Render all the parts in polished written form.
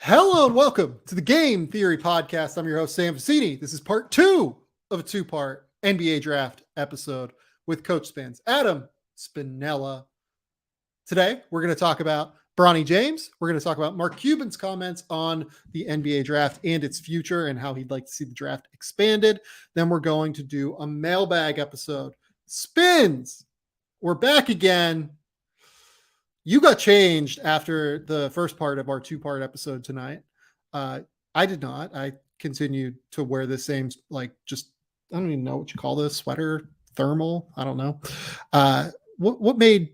Hello and welcome to the Game Theory Podcast. I'm your host, Sam Vicini. This is part 2 of a 2-part NBA draft episode with Coach Spins, Adam Spinella. Today, we're going to talk about Bronny James. We're going to talk about Mark Cuban's comments on the NBA draft and its future and how he'd like to see the draft expanded. Then we're going to do a mailbag episode. Spins, we're back again. You got changed after the first part of our 2-part episode tonight. I did not. I continued to wear the same, I don't even know what you call this, sweater, thermal. I don't know. What made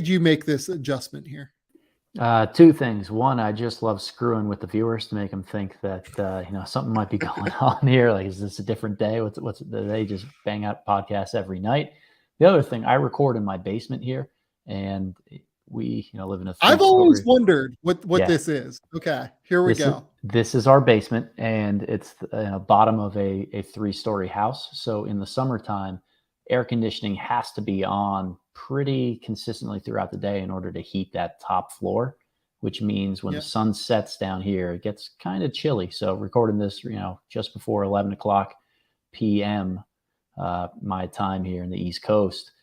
you make this adjustment here? Two things. One, I just love screwing with the viewers to make them think that something might be going on here. Like, is this a different day? What's they just bang out podcasts every night? The other thing, I record in my basement here, and we live in a. I've always wondered what this is. Okay, here we go. This is our basement, and it's the bottom of a 3-story house. So in the summertime, air conditioning has to be on pretty consistently throughout the day in order to heat that top floor, which means when the sun sets down here, it gets kind of chilly. So recording this, just before 11 o'clock p.m. My time here in the East Coast,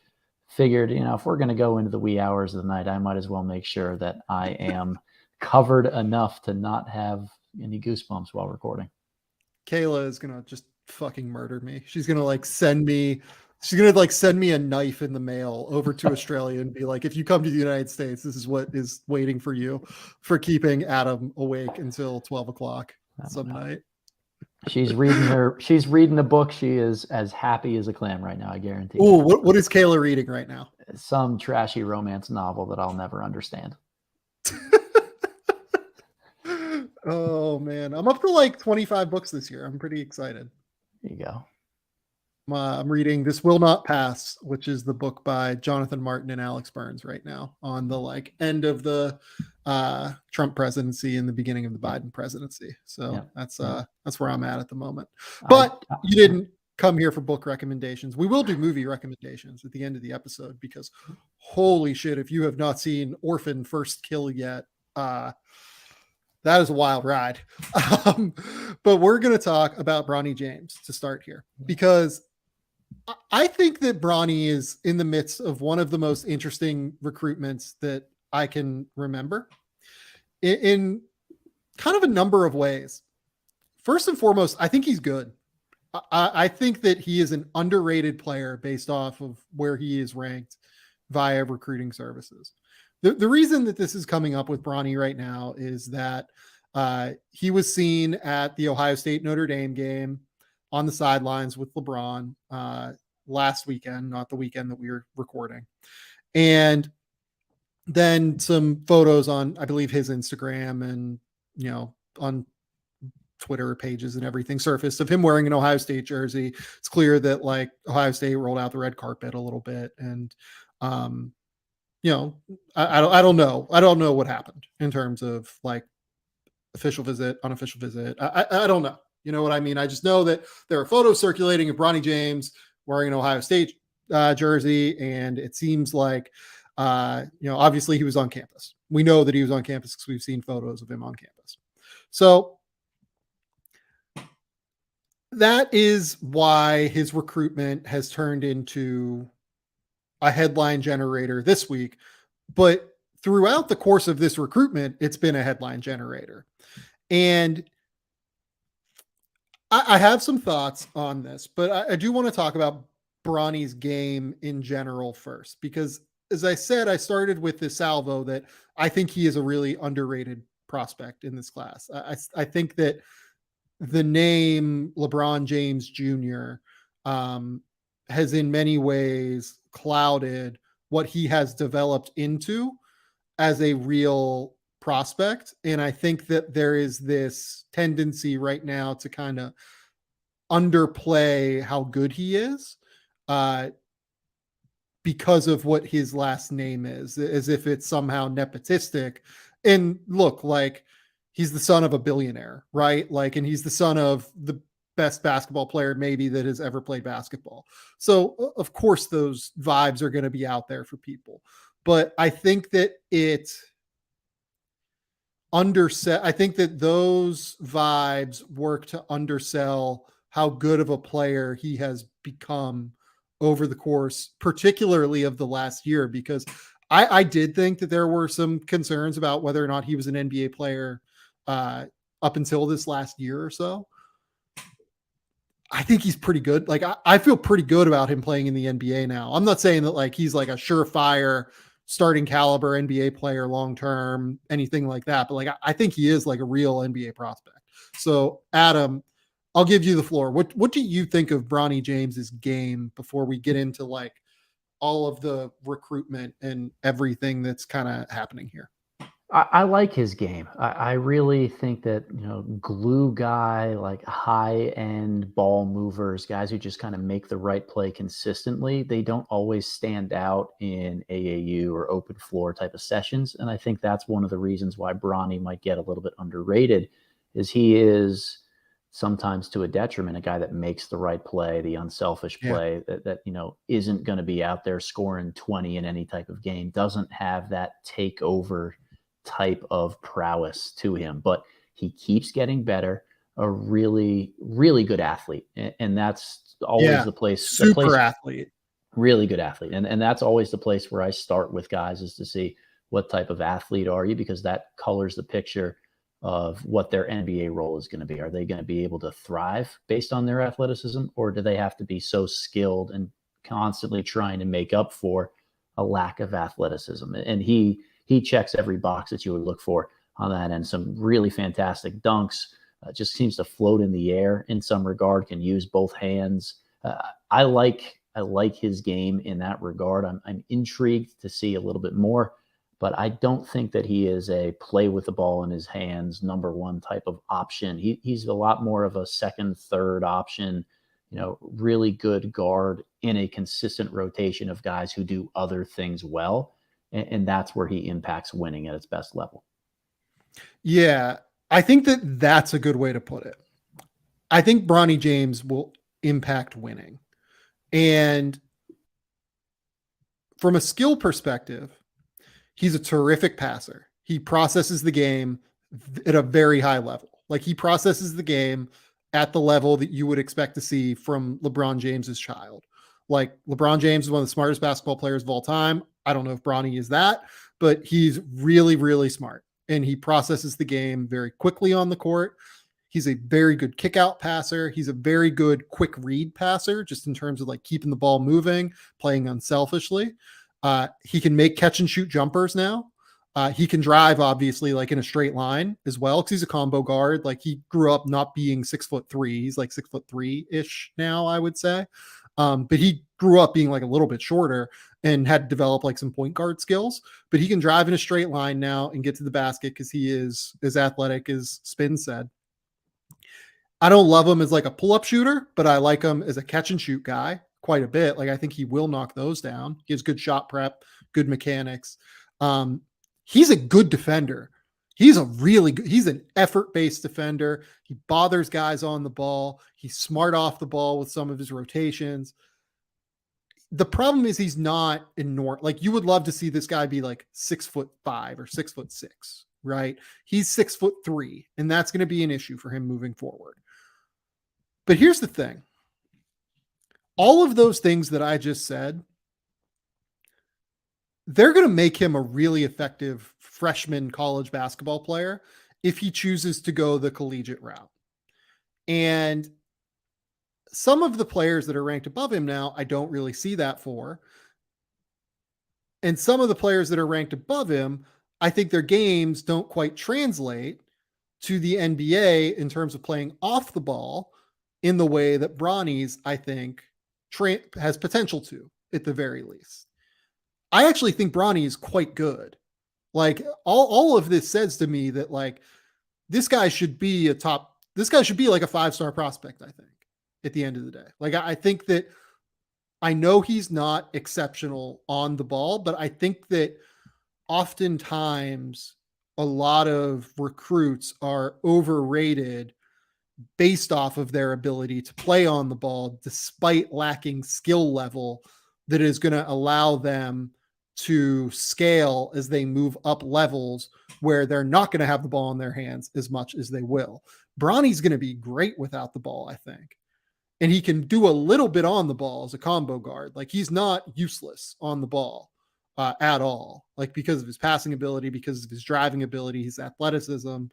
figured, if we're going to go into the wee hours of the night, I might as well make sure that I am covered enough to not have any goosebumps while recording. Kayla is going to just fucking murder me. She's going to send me a knife in the mail over to Australia and be like, if you come to the United States, this is what is waiting for you for keeping Adam awake until 12 o'clock some night. She's reading the book. She is as happy as a clam right now, I guarantee. Oh, what is Kayla reading right now? Some trashy romance novel that I'll never understand. Oh man, I'm up to 25 books this year. I'm pretty excited. There you go. I'm reading This Will Not Pass, which is the book by Jonathan Martin and Alex Burns right now on the end of the Trump presidency and the beginning of the Biden presidency. So that's where I'm at the moment. But you didn't come here for book recommendations. We will do movie recommendations at the end of the episode because holy shit, if you have not seen Orphan First Kill yet, that is a wild ride. But we're going to talk about Bronny James to start here because I think that Bronny is in the midst of one of the most interesting recruitments that I can remember in kind of a number of ways. First and foremost, I think he's good. I think that he is an underrated player based off of where he is ranked via recruiting services. The reason that this is coming up with Bronny right now is that he was seen at the Ohio State Notre Dame game on the sidelines with LeBron last weekend, not the weekend that we were recording. And then some photos on, I believe, his Instagram and, on Twitter pages and everything surfaced of him wearing an Ohio State jersey. It's clear that Ohio State rolled out the red carpet a little bit. And, I don't know. I don't know what happened in terms of official visit, unofficial visit. I don't know. You know what I mean? I just know that there are photos circulating of Bronny James wearing an Ohio State jersey. And it seems like, obviously he was on campus. We know that he was on campus because we've seen photos of him on campus. So that is why his recruitment has turned into a headline generator this week. But throughout the course of this recruitment, it's been a headline generator. And I have some thoughts on this, but I do want to talk about Bronny's game in general first, because as I said, I started with this salvo that I think he is a really underrated prospect in this class. I think that the name LeBron James Jr. Has in many ways clouded what he has developed into as a real prospect. And I think that there is this tendency right now to kind of underplay how good he is because of what his last name is, as if it's somehow nepotistic. And look, he's the son of a billionaire, right? And he's the son of the best basketball player maybe that has ever played basketball. So of course those vibes are going to be out there for people. But I think that it I think that those vibes work to undersell how good of a player he has become over the course, particularly of the last year, because I did think that there were some concerns about whether or not he was an NBA player up until this last year or so. I think he's pretty good. Like I feel pretty good about him playing in the NBA now. I'm not saying that like he's like a surefire starting caliber NBA player long term, anything like that. But like I think he is like a real NBA prospect. So Adam, I'll give you the floor. What do you think of Bronny James's game before we get into like all of the recruitment and everything that's kind of happening here? I like his game. I really think that, glue guy, like high end ball movers, guys who just kind of make the right play consistently, they don't always stand out in AAU or open floor type of sessions. And I think that's one of the reasons why Bronny might get a little bit underrated is he is sometimes to a detriment, a guy that makes the right play, the unselfish Yeah. play that isn't going to be out there scoring 20 in any type of game, doesn't have that takeover type of prowess to him, but he keeps getting better. A really, really good athlete, and that's always Yeah. the place. Super athlete. Really good athlete, and that's always the place where I start with guys is to see what type of athlete are you, because that colors the picture of what their NBA role is going to be. Are they going to be able to thrive based on their athleticism, or do they have to be so skilled and constantly trying to make up for a lack of athleticism? And he checks every box that you would look for on that end. Some really fantastic dunks. Just seems to float in the air in some regard. Can use both hands. I like his game in that regard. I'm intrigued to see a little bit more, but I don't think that he is a play with the ball in his hands number one type of option. He's a lot more of a second, third option. Really good guard in a consistent rotation of guys who do other things well. And that's where he impacts winning at its best level. Yeah, I think that that's a good way to put it. I think Bronny James will impact winning. And from a skill perspective, he's a terrific passer. He processes the game at a very high level. Like he processes the game at the level that you would expect to see from LeBron James's child. Like LeBron James is one of the smartest basketball players of all time. I don't know if Bronny is that, but he's really, really smart. And he processes the game very quickly on the court. He's a very good kick out passer. He's a very good quick read passer, just in terms of like keeping the ball moving, playing unselfishly. He can make catch and shoot jumpers now. He can drive, obviously, like in a straight line as well, because he's a combo guard. Like he grew up not being 6'3". He's like 6'3" ish now, I would say. But he grew up being like a little bit shorter and had to develop like some point guard skills. But he can drive in a straight line now and get to the basket because he is as athletic as Spin said. I don't love him as like a pull-up shooter, but I like him as a catch and shoot guy quite a bit. Like I think he will knock those down. He has good shot prep, good mechanics. He's a good defender. He's an effort-based defender. He bothers guys on the ball. He's smart off the ball with some of his rotations. The problem is he's not enormous. Like you would love to see this guy be like 6'5" or 6'6", right? He's 6'3", and that's going to be an issue for him moving forward. But here's the thing. All of those things that I just said, they're going to make him a really effective freshman college basketball player if he chooses to go the collegiate route. And some of the players that are ranked above him now, I don't really see that for. And some of the players that are ranked above him, I think their games don't quite translate to the NBA in terms of playing off the ball in the way that Bronny's, I think, has potential to, at the very least. I actually think Bronny is quite good. Like all of this says to me that like this guy should be like a 5-star prospect, I think, at the end of the day. Like I think that I know he's not exceptional on the ball, but I think that oftentimes a lot of recruits are overrated based off of their ability to play on the ball, despite lacking skill level that is going to allow them to scale as they move up levels where they're not going to have the ball in their hands as much as they will. Bronny's going to be great without the ball, I think. And he can do a little bit on the ball as a combo guard. Like, he's not useless on the ball at all. Like, because of his passing ability, because of his driving ability, his athleticism.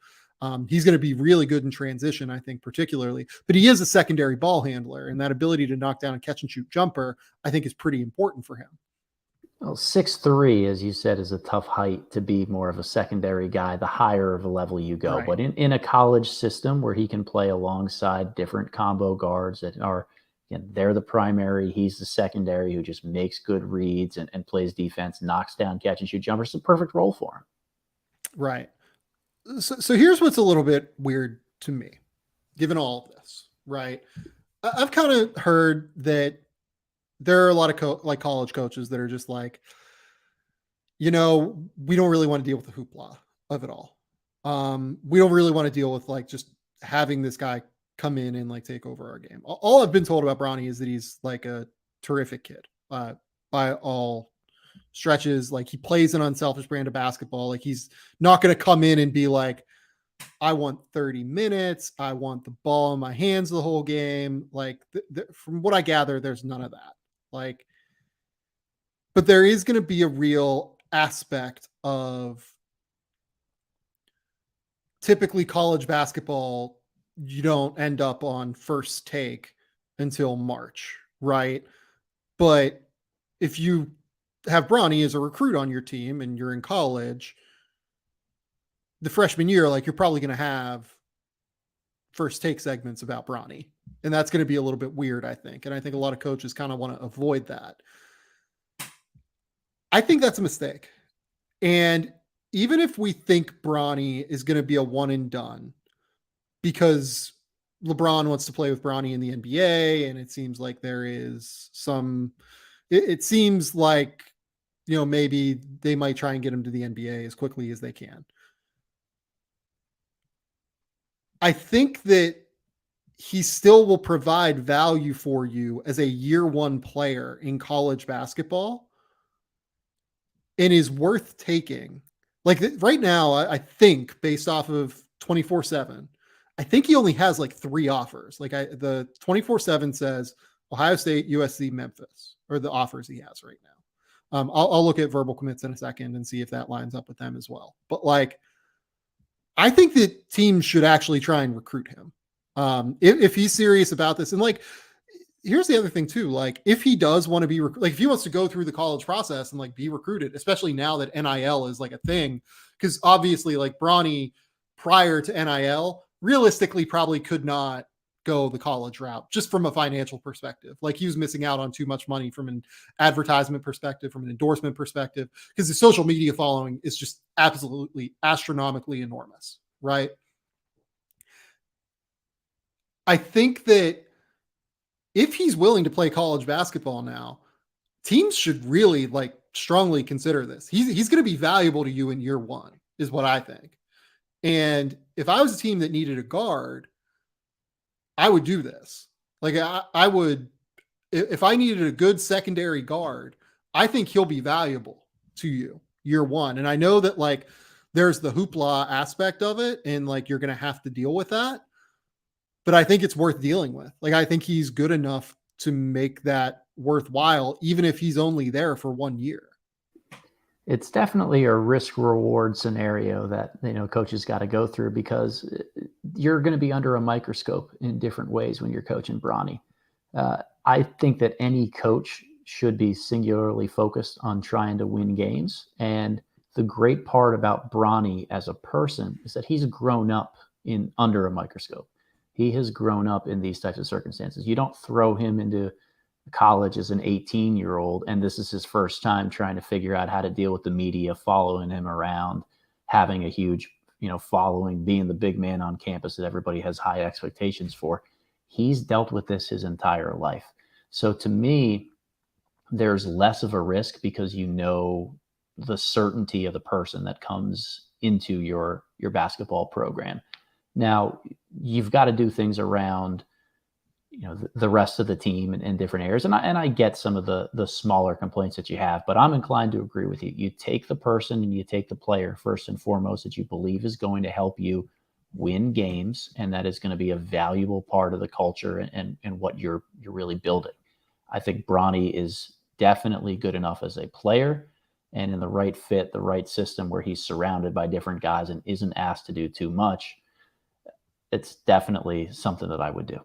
He's going to be really good in transition, I think, particularly. But he is a secondary ball handler, and that ability to knock down a catch and shoot jumper, I think, is pretty important for him. Well, 6'3", as you said, is a tough height to be more of a secondary guy, the higher of a level you go. Right. But in a college system where he can play alongside different combo guards that are, again, they're the primary, he's the secondary who just makes good reads and plays defense, knocks down catch and shoot jumpers, it's a perfect role for him. Right. So here's what's a little bit weird to me, given all of this, right? I've kind of heard that there are a lot of like college coaches that are just like, we don't really want to deal with the hoopla of it all. We don't really want to deal with like just having this guy come in and like take over our game. All I've been told about Bronny is that he's like a terrific kid by all stretches. Like, he plays an unselfish brand of basketball. Like, he's not going to come in and be like, I want 30 minutes. I want the ball in my hands the whole game. Like, from what I gather, there's none of that. Like, but there is going to be a real aspect of typically college basketball. You don't end up on first take until March, right? But if you have Bronny as a recruit on your team and you're in college, the freshman year, like, you're probably going to have first take segments about Bronny. And that's going to be a little bit weird, I think. And I think a lot of coaches kind of want to avoid that. I think that's a mistake. And even if we think Bronny is going to be a one and done because LeBron wants to play with Bronny in the NBA, and it seems like there is some, it seems like, maybe they might try and get him to the NBA as quickly as they can. I think that he still will provide value for you as a year one player in college basketball and is worth taking. Like, right now, I think based off of 24/7, I think he only has like 3 offers. Like, the 24/7 says Ohio State, USC, Memphis are the offers he has right now. I'll look at verbal commits in a second and see if that lines up with them as well. But like, I think that teams should actually try and recruit him. If he's serious about this. And like, here's the other thing too. Like, if he does want to be, like, if he wants to go through the college process and like be recruited, especially now that NIL is like a thing, because obviously like Bronny prior to NIL realistically probably could not go the college route just from a financial perspective. Like, he was missing out on too much money from an advertisement perspective, from an endorsement perspective, because the social media following is just absolutely astronomically enormous, right? I think that if he's willing to play college basketball now, teams should really like strongly consider this. He's going to be valuable to you in year one, is what I think. And if I was a team that needed a guard, I would do this. Like, I would, if I needed a good secondary guard, I think he'll be valuable to you year one. And I know that like there's the hoopla aspect of it, and like you're going to have to deal with that. But I think it's worth dealing with. Like, I think he's good enough to make that worthwhile, even if he's only there for 1 year. It's definitely a risk reward scenario that, coaches got to go through, because you're going to be under a microscope in different ways when you're coaching Bronny. I think that any coach should be singularly focused on trying to win games. And the great part about Bronny as a person is that he's grown up under a microscope. He has grown up in these types of circumstances. You don't throw him into college as an 18-year-old, and this is his first time trying to figure out how to deal with the media following him around, having a huge, following, being the big man on campus that everybody has high expectations for. He's dealt with this his entire life. So to me, there's less of a risk because the certainty of the person that comes into your basketball program. Now, you've got to do things around the rest of the team in different areas. And I get some of the smaller complaints that you have, but I'm inclined to agree with you. You take the person and you take the player first and foremost that you believe is going to help you win games, and that is going to be a valuable part of the culture and what you're really building. I think Bronny is definitely good enough as a player, and in the right fit, the right system where he's surrounded by different guys and isn't asked to do too much. It's definitely something that I would do.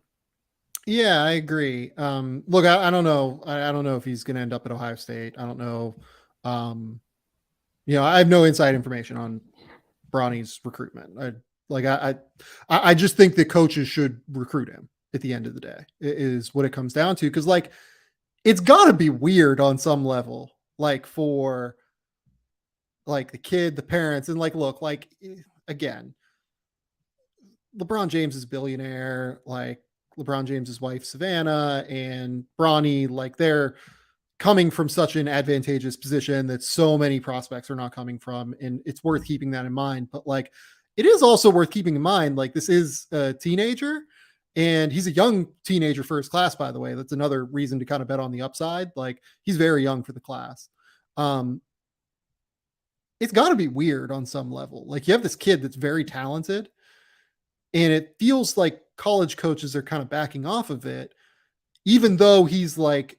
Yeah, I agree. Look, I don't know. I don't know if he's going to end up at Ohio State. I don't know. Um, I have no inside information on Bronny's recruitment. I just think that coaches should recruit him at the end of the day. Is what it comes down to. Because like, it's got to be weird on some level, like for like the kid, the parents, and like, look, like again, LeBron James is a billionaire. Like LeBron James's wife Savannah and Bronny, like they're coming from such an advantageous position that so many prospects are not coming from, and it's worth keeping that in mind. But like, it is also worth keeping in mind, like this is a teenager, and he's a young teenager for his class. By the way, that's another reason to kind of bet on the upside. Like he's very young for the class. Um, it's got to be weird on some level. Like you have this kid that's very talented, and it feels like college coaches are kind of backing off of it, even though he's like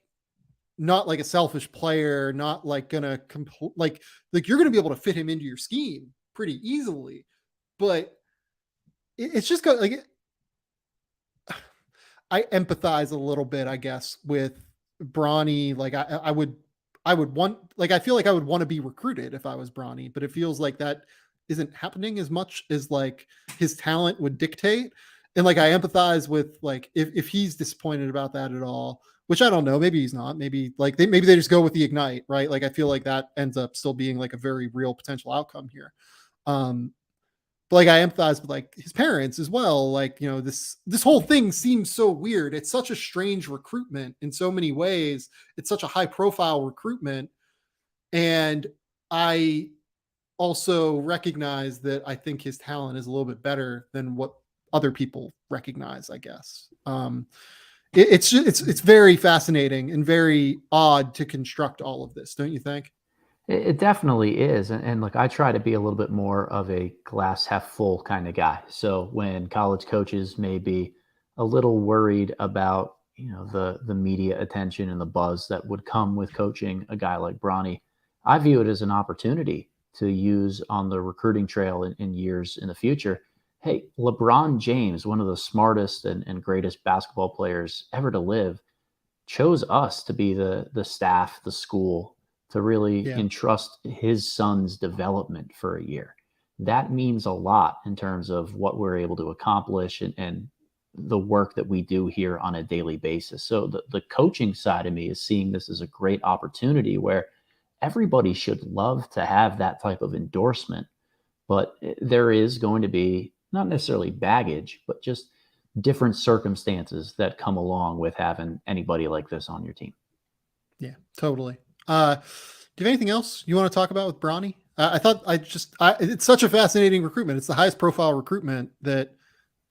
not like a selfish player, not like gonna like you're gonna be able to fit him into your scheme pretty easily. But it's just got like I empathize a little bit, I guess, with Bronny. Like I would want, like I feel like I would want to be recruited if I was Bronny, but it feels like that isn't happening as much as like his talent would dictate. And like I empathize with like if he's disappointed about that at all, which I don't know, maybe he's not. Maybe like maybe they just go with the ignite, right? Like I feel like that ends up still being like a very real potential outcome here. Um, but like I empathize with like his parents as well. Like, this whole thing seems so weird. It's such a strange recruitment in so many ways. It's such a high profile recruitment. And I also recognize that I think his talent is a little bit better than what other people recognize, I guess. It's very fascinating and very odd to construct all of this, don't you think? It definitely is. And look, I try to be a little bit more of a glass half full kind of guy. So when college coaches may be a little worried about, the media attention and the buzz that would come with coaching a guy like Bronny, I view it as an opportunity to use on the recruiting trail in years in the future. Hey, LeBron James, one of the smartest and greatest basketball players ever to live, chose us to be the staff, the school, to really Yeah. entrust his son's development for a year. That means a lot in terms of what we're able to accomplish and the work that we do here on a daily basis. So the coaching side of me is seeing this as a great opportunity where everybody should love to have that type of endorsement, but there is going to be not necessarily baggage, but just different circumstances that come along with having anybody like this on your team. Yeah, totally. Do you have anything else you want to talk about with Bronny? I thought it's such a fascinating recruitment. It's the highest profile recruitment that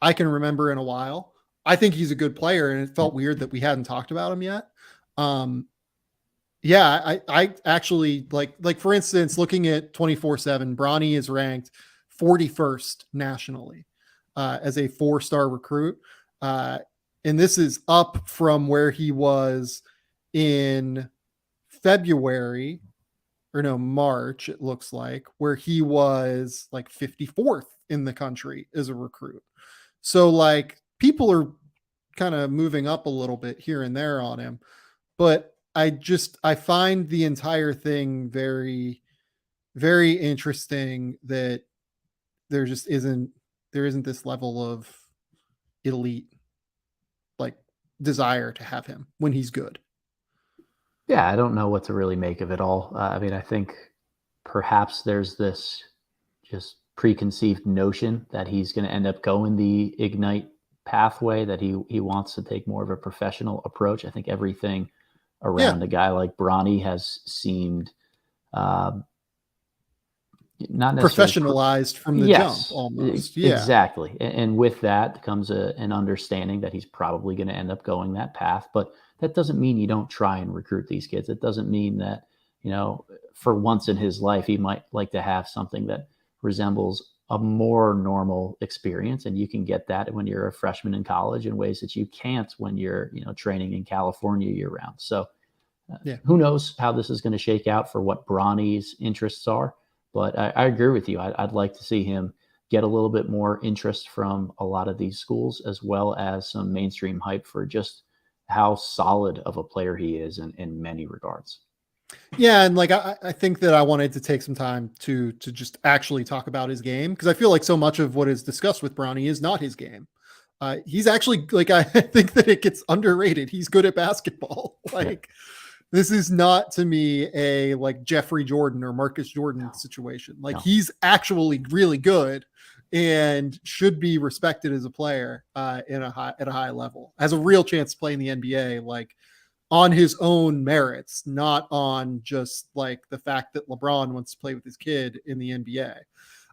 I can remember in a while. I think he's a good player, and it felt weird that we hadn't talked about him yet. Um, yeah, I actually like for instance, looking at 24/7, Bronny is ranked 41st nationally as a 4-star recruit. Uh, and this is up from where he was in February or no, March, it looks like, where he was like 54th in the country as a recruit. So like people are kind of moving up a little bit here and there on him, but I find the entire thing very, very interesting that there just isn't there isn't this level of elite like desire to have him when he's good. Yeah, I don't know what to really make of it all. I mean, I think perhaps there's this just preconceived notion that he's going to end up going the Ignite pathway, that he wants to take more of a professional approach. I think everything Yeah. around a guy like Bronny has seemed uh, not necessarily professionalized from the jump yes, almost. Yeah. exactly. And with that comes an understanding that he's probably going to end up going that path. But that doesn't mean you don't try and recruit these kids. It doesn't mean that, for once in his life, he might like to have something that resembles a more normal experience. And you can get that when you're a freshman in college in ways that you can't when you're, training in California year round. So Yeah. who knows how this is going to shake out for what Bronny's interests are. But I agree with you. I'd like to see him get a little bit more interest from a lot of these schools, as well as some mainstream hype for just how solid of a player he is in many regards. Yeah, and like I think that I wanted to take some time to just actually talk about his game, because I feel like so much of what is discussed with Bronny is not his game. He's actually, like, I think that it gets underrated. He's good at basketball. Like, this is not, to me, a like Jeffrey Jordan or Marcus Jordan situation. Like, he's actually really good and should be respected as a player at a high level. Has a real chance to play in the NBA, like, on his own merits, not on just like the fact that LeBron wants to play with his kid in the NBA.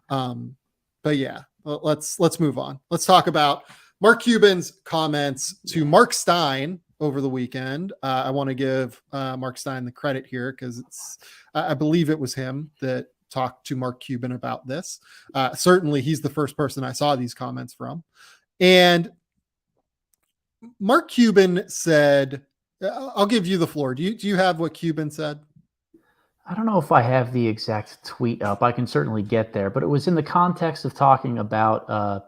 But yeah, let's move on. Let's talk about Mark Cuban's comments to Mark Stein over the weekend. I want to give Mark Stein the credit here, because I believe it was him that talked to Mark Cuban about this. Certainly he's the first person I saw these comments from. And Mark Cuban said, I'll give you the floor. Do you have what Cuban said? I don't know if I have the exact tweet up. I can certainly get there, but it was in the context of talking about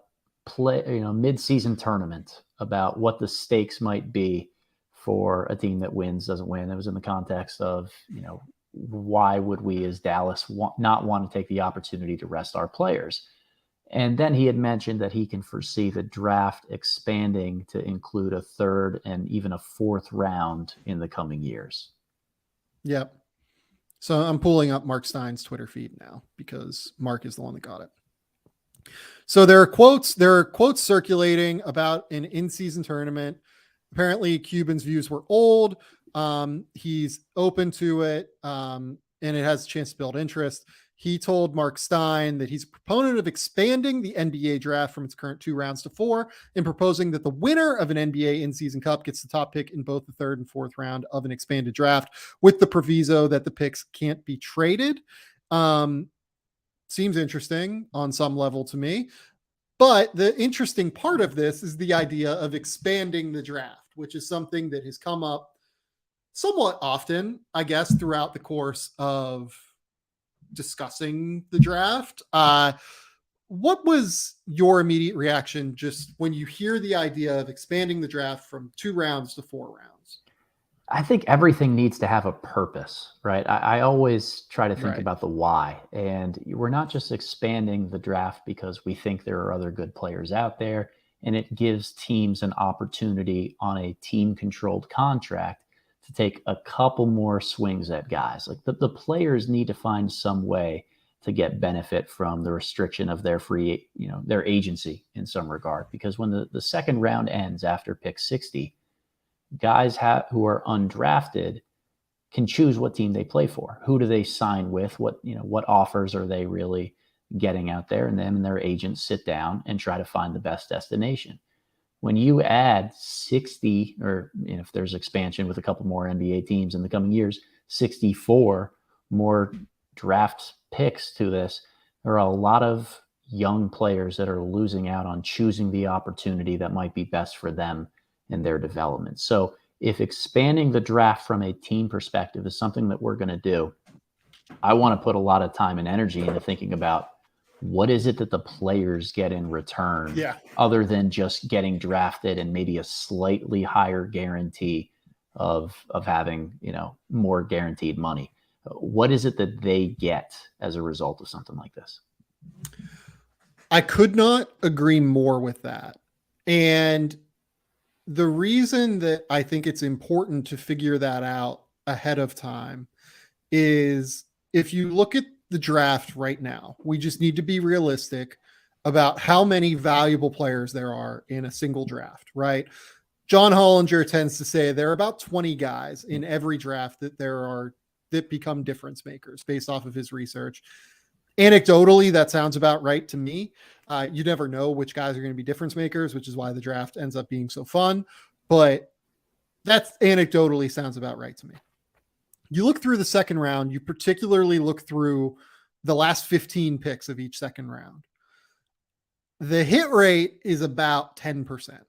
mid-season tournament, about what the stakes might be for a team that wins, doesn't win. It was in the context of, why would we as Dallas not want to take the opportunity to rest our players? And then he had mentioned that he can foresee the draft expanding to include a third and even a fourth round in the coming years. Yep. So I'm pulling up Mark Stein's Twitter feed now, because Mark is the one that got it. So there are quotes circulating about an in-season tournament. Apparently Cuban's views were old. He's open to it. And it has a chance to build interest. He told Mark Stein that he's a proponent of expanding the NBA draft from its current 2 rounds to 4, and proposing that the winner of an NBA in-season cup gets the top pick in both the 3rd and 4th round of an expanded draft, with the proviso that the picks can't be traded. Seems interesting on some level to me. But the interesting part of this is the idea of expanding the draft, which is something that has come up somewhat often, I guess, throughout the course of discussing the draft. What was your immediate reaction just when you hear the idea of expanding the draft from 2 rounds to 4 rounds? I think everything needs to have a purpose, right? I always try to think Right. about the why. And we're not just expanding the draft because we think there are other good players out there, and it gives teams an opportunity on a team-controlled contract to take a couple more swings at guys. Like the players need to find some way to get benefit from the restriction of their their agency in some regard. Because when the second round ends after pick 60, guys who are undrafted can choose what team they play for. Who do they sign with? What offers are they really getting out there? And them and their agents sit down and try to find the best destination. When you add 60, or if there's expansion with a couple more NBA teams in the coming years, 64 more draft picks to this, there are a lot of young players that are losing out on choosing the opportunity that might be best for them and their development. So if expanding the draft from a team perspective is something that we're going to do, I want to put a lot of time and energy into thinking about what is it that the players get in return, other than just getting drafted and maybe a slightly higher guarantee of having, more guaranteed money. What is it that they get as a result of something like this? I could not agree more with that. And the reason that I think it's important to figure that out ahead of time is, if you look at the draft right now, we just need to be realistic about how many valuable players there are in a single draft, right? John Hollinger tends to say there are about 20 guys in every draft that become difference makers based off of his research. Anecdotally, that sounds about right to me. You never know which guys are going to be difference makers, which is why the draft ends up being so fun. But that's anecdotally sounds about right to me. You look through the second round, you particularly look through the last 15 picks of each second round. The hit rate is about 10%.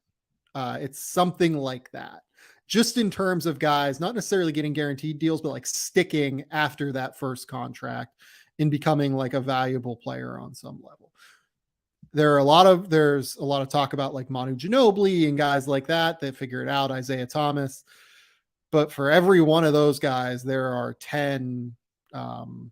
It's something like that. Just in terms of guys, not necessarily getting guaranteed deals, but like sticking after that first contract and becoming like a valuable player on some level. There's a lot of talk about like Manu Ginobili and guys like that figure it out, Isaiah Thomas. But for every one of those guys, there are 10. I'm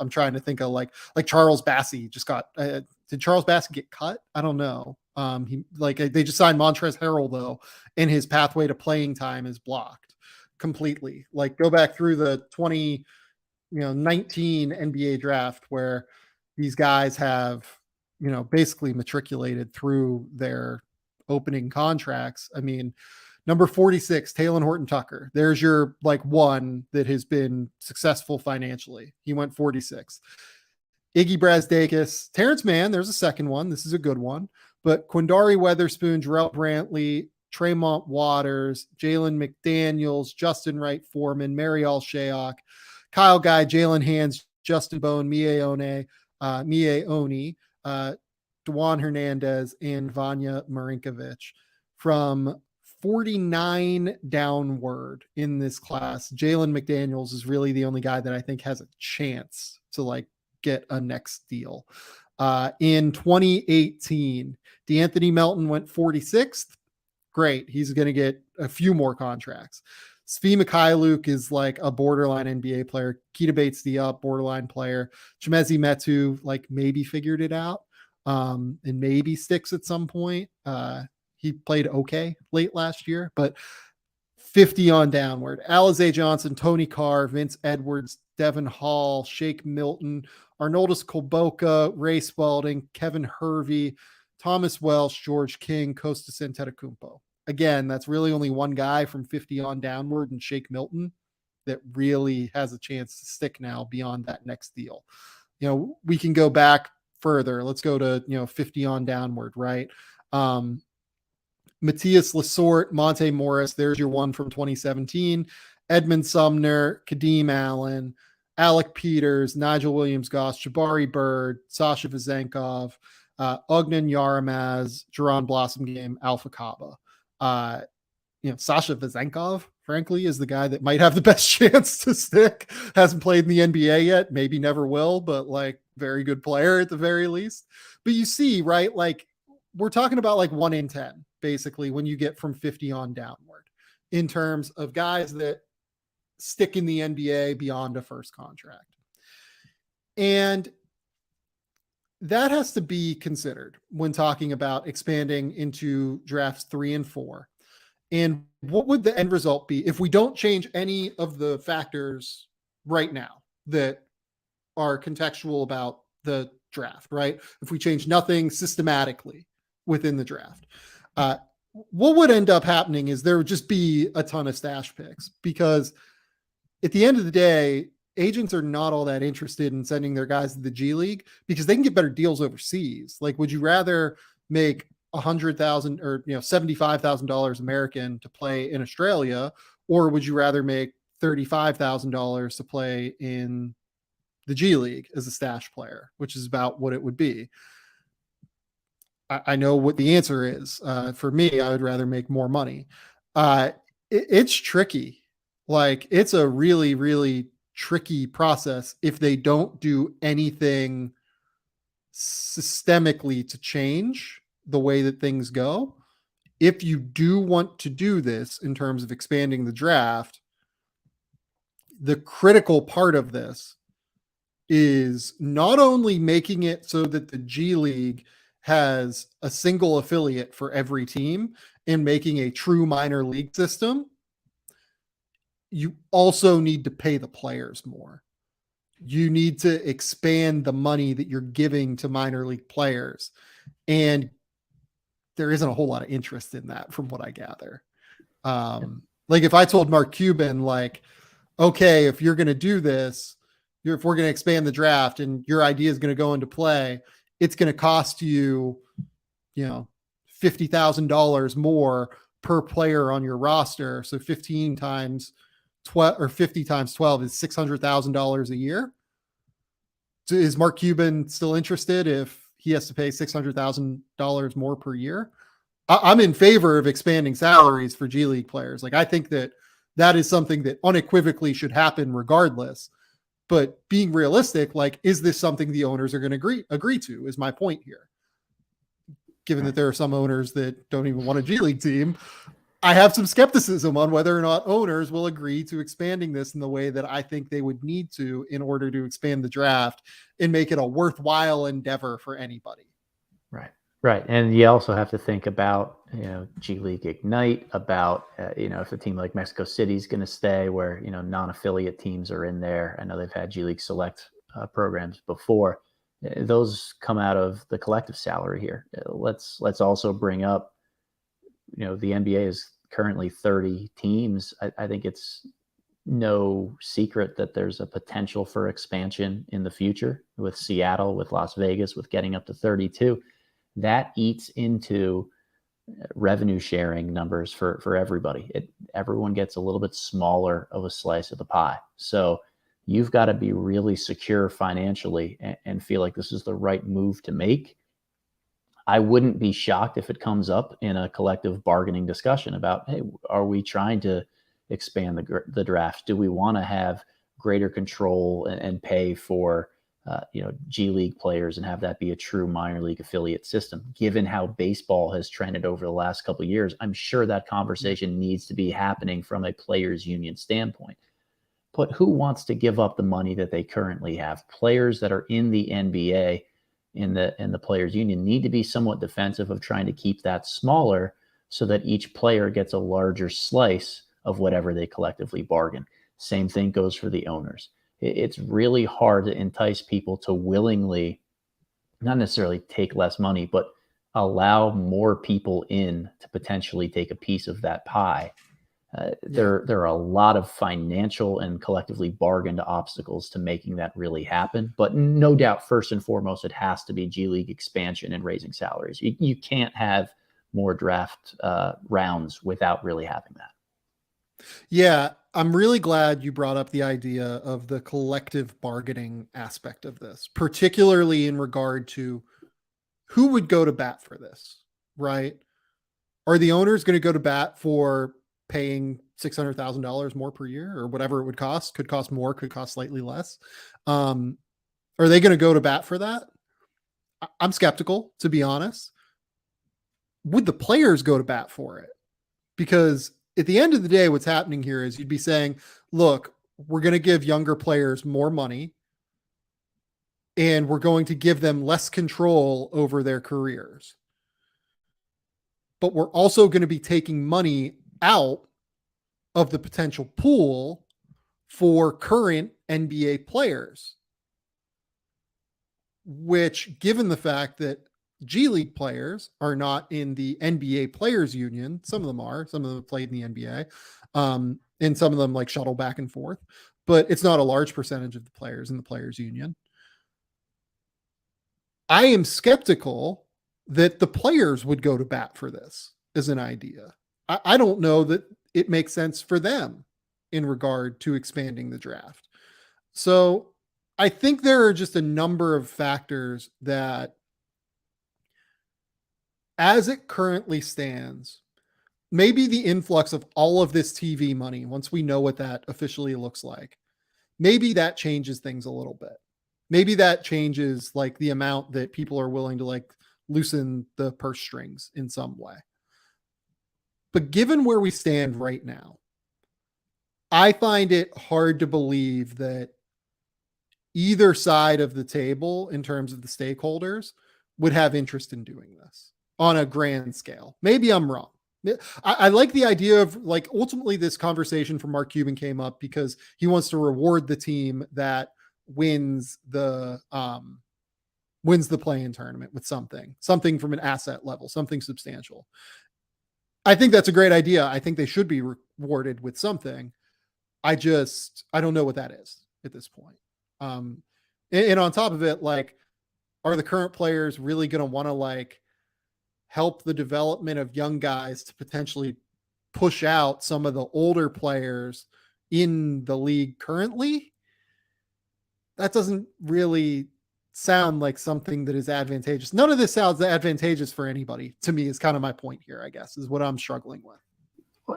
trying to think of like Charles Bassey just got. Did Charles Bassey get cut? I don't know. They just signed Montrezl Harrell though, and his pathway to playing time is blocked completely. Like go back through the 2019 NBA draft where these guys have basically matriculated through their opening contracts. I mean, number 46, Talen Horton-Tucker. There's your like one that has been successful financially. He went 46. Iggy Brazdakis, Terrence Mann. There's a second one. This is a good one. But Quindari Weatherspoon, Jarrell Brantley, Tremont Waters, Jalen McDaniels, Justin Wright Foreman, Marial Shayok, Kyle Guy, Jalen Hands, Justin Bone, Mie Oni, Dewan Hernandez, and Vanya Marinkovic. From 49 downward in this class, Jalen McDaniels is really the only guy that I think has a chance to like get a next deal. In 2018, DeAnthony Melton went 46th. Great. He's going to get a few more contracts. Svi Mikhailuk is like a borderline NBA player. Keita Bates-Diop, borderline player. Chemezi Metu, like maybe figured it out and maybe sticks at some point. He played okay late last year, but 50 on downward. Alize Johnson, Tony Carr, Vince Edwards, Devin Hall, Shake Milton, Arnoldus Kolboka, Ray Spalding, Kevin Hervey, Thomas Welsh, George King, Kostas Antetokounmpo. Again, that's really only one guy from 50 on downward, and Shake Milton that really has a chance to stick now beyond that next deal. We can go back further. Let's go to 50 on downward, right? Matthias Lasorte, Monte Morris, there's your one from 2017. Edmund Sumner, Kadeem Allen, Alec Peters, Nigel Williams-Goss, Jabari Bird, Sasha Vezenkov, Ognan Yaramaz, Jerron Blossomgame, Alpha Kaba. Sasha Vezenkov, frankly, is the guy that might have the best chance to stick. Hasn't played in the NBA yet, maybe never will, but like very good player at the very least. But you see, right, like we're talking about like 1 in 10, basically, when you get from 50 on downward in terms of guys that stick in the NBA beyond a first contract. And that has to be considered when talking about expanding into drafts 3 and 4. And what would the end result be if we don't change any of the factors right now that are contextual about the draft, right? If we change nothing systematically within the draft, what would end up happening is there would just be a ton of stash picks, because at the end of the day, agents are not all that interested in sending their guys to the G League because they can get better deals overseas. Like, would you rather make $100,000 or $75,000 American to play in Australia, or would you rather make $35,000 to play in the G League as a stash player, which is about what it would be? I know what the answer is. For me, I would rather make more money. It's tricky. Like, it's a really, really tricky process if they don't do anything systemically to change the way that things go. If you do want to do this in terms of expanding the draft, the critical part of this is not only making it so that the G League has a single affiliate for every team and making a true minor league system, you also need to pay the players more. You need to expand the money that you're giving to minor league players. And there isn't a whole lot of interest in that from what I gather. Like if I told Mark Cuban, like, okay, if you're going to do this, if we're going to expand the draft and your idea is going to go into play, it's going to cost you, $50,000 more per player on your roster. So 15 times 12 or 50 times 12 is $600,000 a year. So is Mark Cuban still interested if he has to pay $600,000 more per year? I'm in favor of expanding salaries for G League players. Like, I think that is something that unequivocally should happen regardless. But being realistic, like, is this something the owners are going to agree to, is my point here. Given that there are some owners that don't even want a G League team, I have some skepticism on whether or not owners will agree to expanding this in the way that I think they would need to in order to expand the draft and make it a worthwhile endeavor for anybody. Right. Right. And you also have to think about, G League Ignite, about, if a team like Mexico City is going to stay where, non-affiliate teams are in there. I know they've had G League Select programs before. Those come out of the collective salary here. Let's also bring up, the NBA is currently 30 teams. I think it's no secret that there's a potential for expansion in the future with Seattle, with Las Vegas, with getting up to 32. That eats into revenue sharing numbers for everybody. Everyone gets a little bit smaller of a slice of the pie. So you've got to be really secure financially and feel like this is the right move to make. I wouldn't be shocked if it comes up in a collective bargaining discussion about, hey, are we trying to expand the draft? Do we want to have greater control and pay for G League players and have that be a true minor league affiliate system? Given how baseball has trended over the last couple of years, I'm sure that conversation needs to be happening from a players union standpoint. But who wants to give up the money that they currently have? Players that are in the NBA, in the players union, need to be somewhat defensive of trying to keep that smaller so that each player gets a larger slice of whatever they collectively bargain. Same thing goes for the owners. It's really hard to entice people to willingly, not necessarily take less money, but allow more people in to potentially take a piece of that pie. There are a lot of financial and collectively bargained obstacles to making that really happen. But no doubt, first and foremost, it has to be G League expansion and raising salaries. You can't have more draft rounds without really having that. Yeah, I'm really glad you brought up the idea of the collective bargaining aspect of this, particularly in regard to who would go to bat for this, right? Are the owners going to go to bat for paying $600,000 more per year or whatever it would cost? Could cost more, could cost slightly less. Are they going to go to bat for that? I'm skeptical, to be honest. Would the players go to bat for it? Because at the end of the day, what's happening here is you'd be saying, look, we're going to give younger players more money and we're going to give them less control over their careers. But we're also going to be taking money out of the potential pool for current NBA players, which, given the fact that G League players are not in the NBA Players Union, some of them are, some of them have played in the NBA, and some of them like shuttle back and forth, but it's not a large percentage of the players in the Players Union. I am skeptical that the players would go to bat for this as an idea. I don't know that it makes sense for them in regard to expanding the draft. So I think there are just a number of factors that, as it currently stands, maybe the influx of all of this TV money, once we know what that officially looks like, maybe that changes things a little bit. Maybe that changes like the amount that people are willing to like loosen the purse strings in some way. But given where we stand right now, I find it hard to believe that either side of the table in terms of the stakeholders would have interest in doing this on a grand scale. Maybe I'm wrong. I like the idea of like ultimately this conversation from Mark Cuban came up because he wants to reward the team that wins the play-in tournament with something from an asset level, something substantial. I think that's a great idea. I think they should be rewarded with something. I don't know what that is at this point. And on top of it, like, are the current players really going to want to like help the development of young guys to potentially push out some of the older players in the league currently? That doesn't really sound like something that is advantageous. None of this sounds advantageous for anybody, to me, is kind of my point here, I guess, is what I'm struggling with.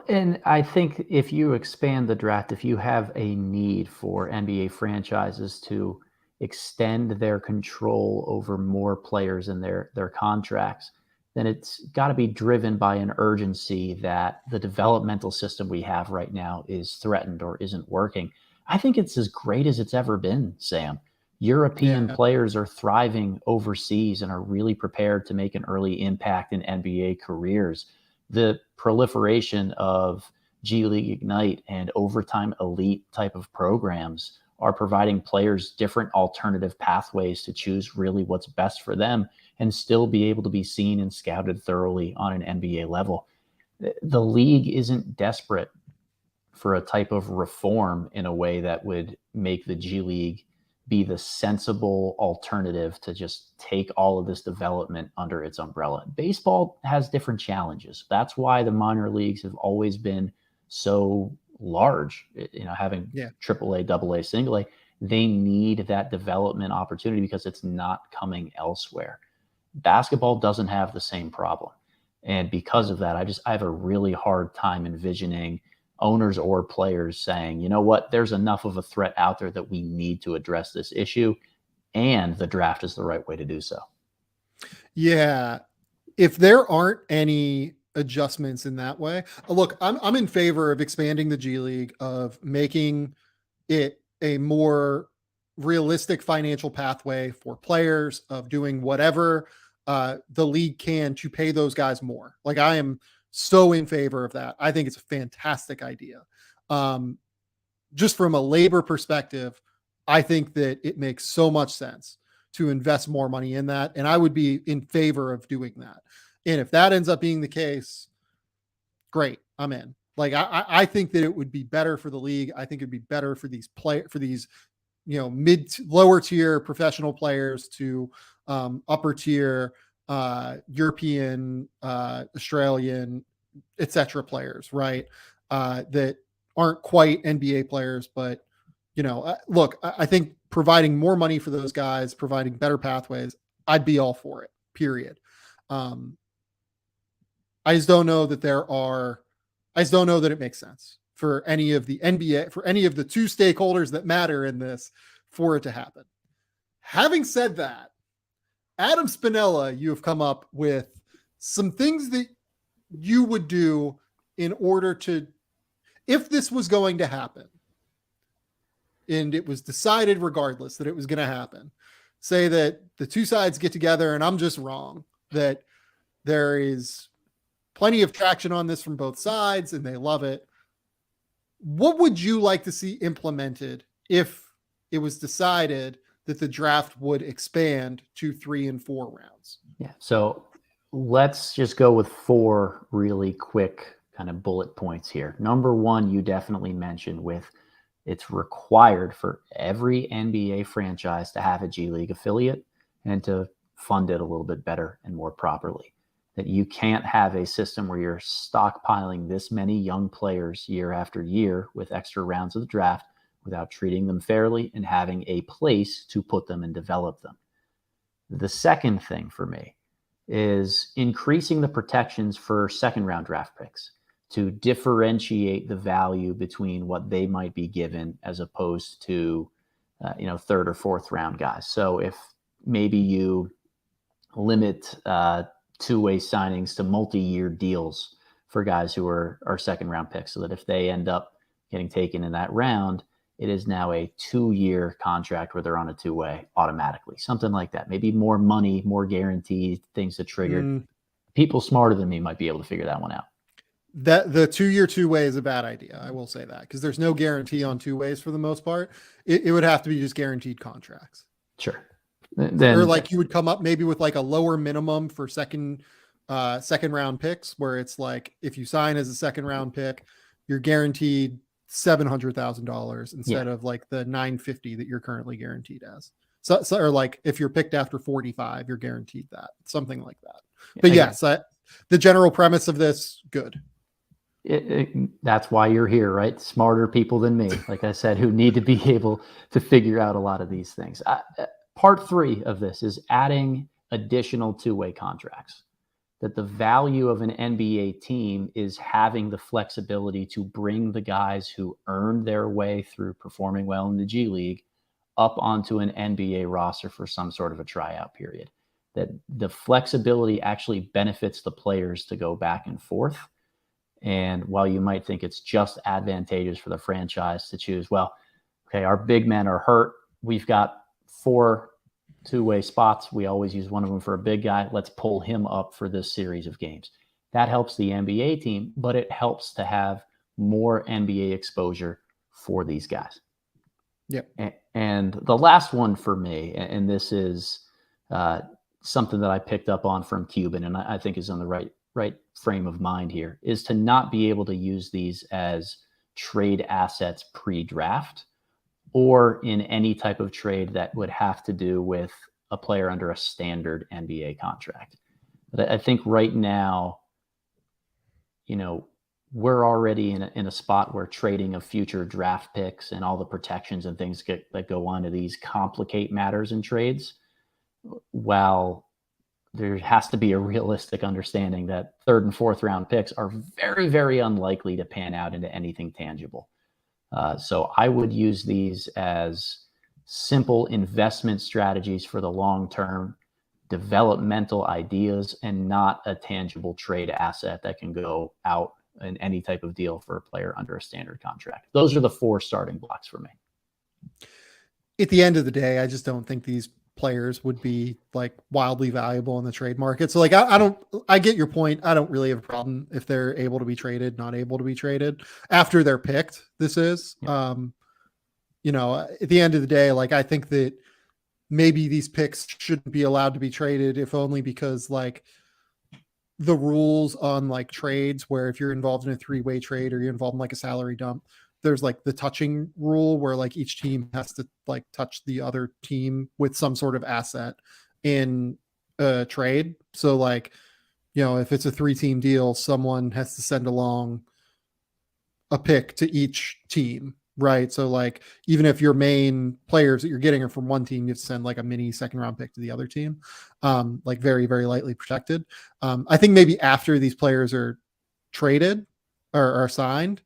And I think if you expand the draft, if you have a need for NBA franchises to extend their control over more players and their contracts, then it's got to be driven by an urgency that the developmental system we have right now is threatened or isn't working. I think it's as great as it's ever been, Sam. European Yeah. players are thriving overseas and are really prepared to make an early impact in NBA careers. The proliferation of G League Ignite and overtime elite type of programs are providing players different alternative pathways to choose really what's best for them and still be able to be seen and scouted thoroughly on an NBA level. The league isn't desperate for a type of reform in a way that would make the G League be the sensible alternative to just take all of this development under its umbrella. Baseball has different challenges. That's why the minor leagues have always been so large, having AAA, AA, single A. They need that development opportunity because it's not coming elsewhere. Basketball doesn't have the same problem. And because of that, I have a really hard time envisioning owners or players saying, you know what, there's enough of a threat out there that we need to address this issue, and the draft is the right way to do so. Yeah. If there aren't any adjustments in that way, look, I'm in favor of expanding the G League, of making it a more realistic financial pathway for players, of doing whatever the league can to pay those guys more. Like, I am so in favor of that. I think it's a fantastic idea. Just from a labor perspective, I think that it makes so much sense to invest more money in that. And I would be in favor of doing that. And if that ends up being the case, great, I'm in. Like, I think that it would be better for the league. I think it'd be better for these lower tier professional players to upper tier European, Australian, etc. players, right? That aren't quite NBA players, but look, I think providing more money for those guys, providing better pathways, I'd be all for it. Period. I just don't know that it makes sense for any of the NBA, for any of the two stakeholders that matter in this, for it to happen. Having said that, Adam Spinella, you have come up with some things that you would do in order to, if this was going to happen, and it was decided regardless that it was going to happen, say that the two sides get together and I'm just wrong, that there is plenty of traction on this from both sides and they love it. What would you like to see implemented if it was decided that the draft would expand to 3 and 4 rounds? Yeah. So let's just go with 4 really quick kind of bullet points here. Number 1, you definitely mentioned with it's required for every NBA franchise to have a G League affiliate and to fund it a little bit better and more properly. That you can't have a system where you're stockpiling this many young players year after year with extra rounds of the draft without treating them fairly and having a place to put them and develop them. The second thing for me is increasing the protections for second round draft picks to differentiate the value between what they might be given as opposed to, third or fourth round guys. So if maybe you limit two-way signings to multi-year deals for guys who are second round picks, so that if they end up getting taken in that round, it is now a 2-year contract where they're on a 2-way automatically, something like that. Maybe more money, more guaranteed things that trigger. People smarter than me might be able to figure that one out. That the 2-year 2-way is a bad idea. I will say that, because there's no guarantee on 2-ways for the most part. It would have to be just guaranteed contracts. Sure. Or like you would come up maybe with like a lower minimum for second round picks, where it's like, if you sign as a second round pick, you're guaranteed $700,000 instead of like the $950 that you're currently guaranteed as. So, or like if you're picked after 45, you're guaranteed that, something like that. But yes, the general premise of this, good. That's why you're here, right? Smarter people than me, like I said, who need to be able to figure out a lot of these things. Part 3 of this is adding additional two-way contracts. That the value of an NBA team is having the flexibility to bring the guys who earned their way through performing well in the G League up onto an NBA roster for some sort of a tryout period. That the flexibility actually benefits the players to go back and forth. And while you might think it's just advantageous for the franchise to choose, well, okay, our big men are hurt. We've got 4 two-way spots. We always use one of them for a big guy. Let's pull him up for this series of games. That helps the NBA team, but it helps to have more NBA exposure for these guys. Yep. And the last one for me, and this is something that I picked up on from Cuban, and I think is on the right frame of mind here, is to not be able to use these as trade assets pre-draft or in any type of trade that would have to do with a player under a standard NBA contract. But I think right now, we're already in a spot where trading of future draft picks and all the protections and things that go on to these complicate matters in trades. While there has to be a realistic understanding that 3rd and 4th round picks are very, very unlikely to pan out into anything tangible. So I would use these as simple investment strategies for the long term, developmental ideas, and not a tangible trade asset that can go out in any type of deal for a player under a standard contract. Those are the 4 starting blocks for me. At the end of the day, I just don't think these players would be like wildly valuable in the trade market. So like, I get your point. I don't really have a problem if they're able to be traded, not able to be traded after they're picked. This is, at the end of the day, like, I think that maybe these picks shouldn't be allowed to be traded, if only because like the rules on like trades, where if you're involved in a 3-way trade or you're involved in like a salary dump, there's like the touching rule where like each team has to like touch the other team with some sort of asset in a trade. So like, if it's a 3-team deal, someone has to send along a pick to each team, right? So like, even if your main players that you're getting are from one team, you have to send like a mini 2nd-round pick to the other team, like very, very lightly protected. I think maybe after these players are traded or are signed,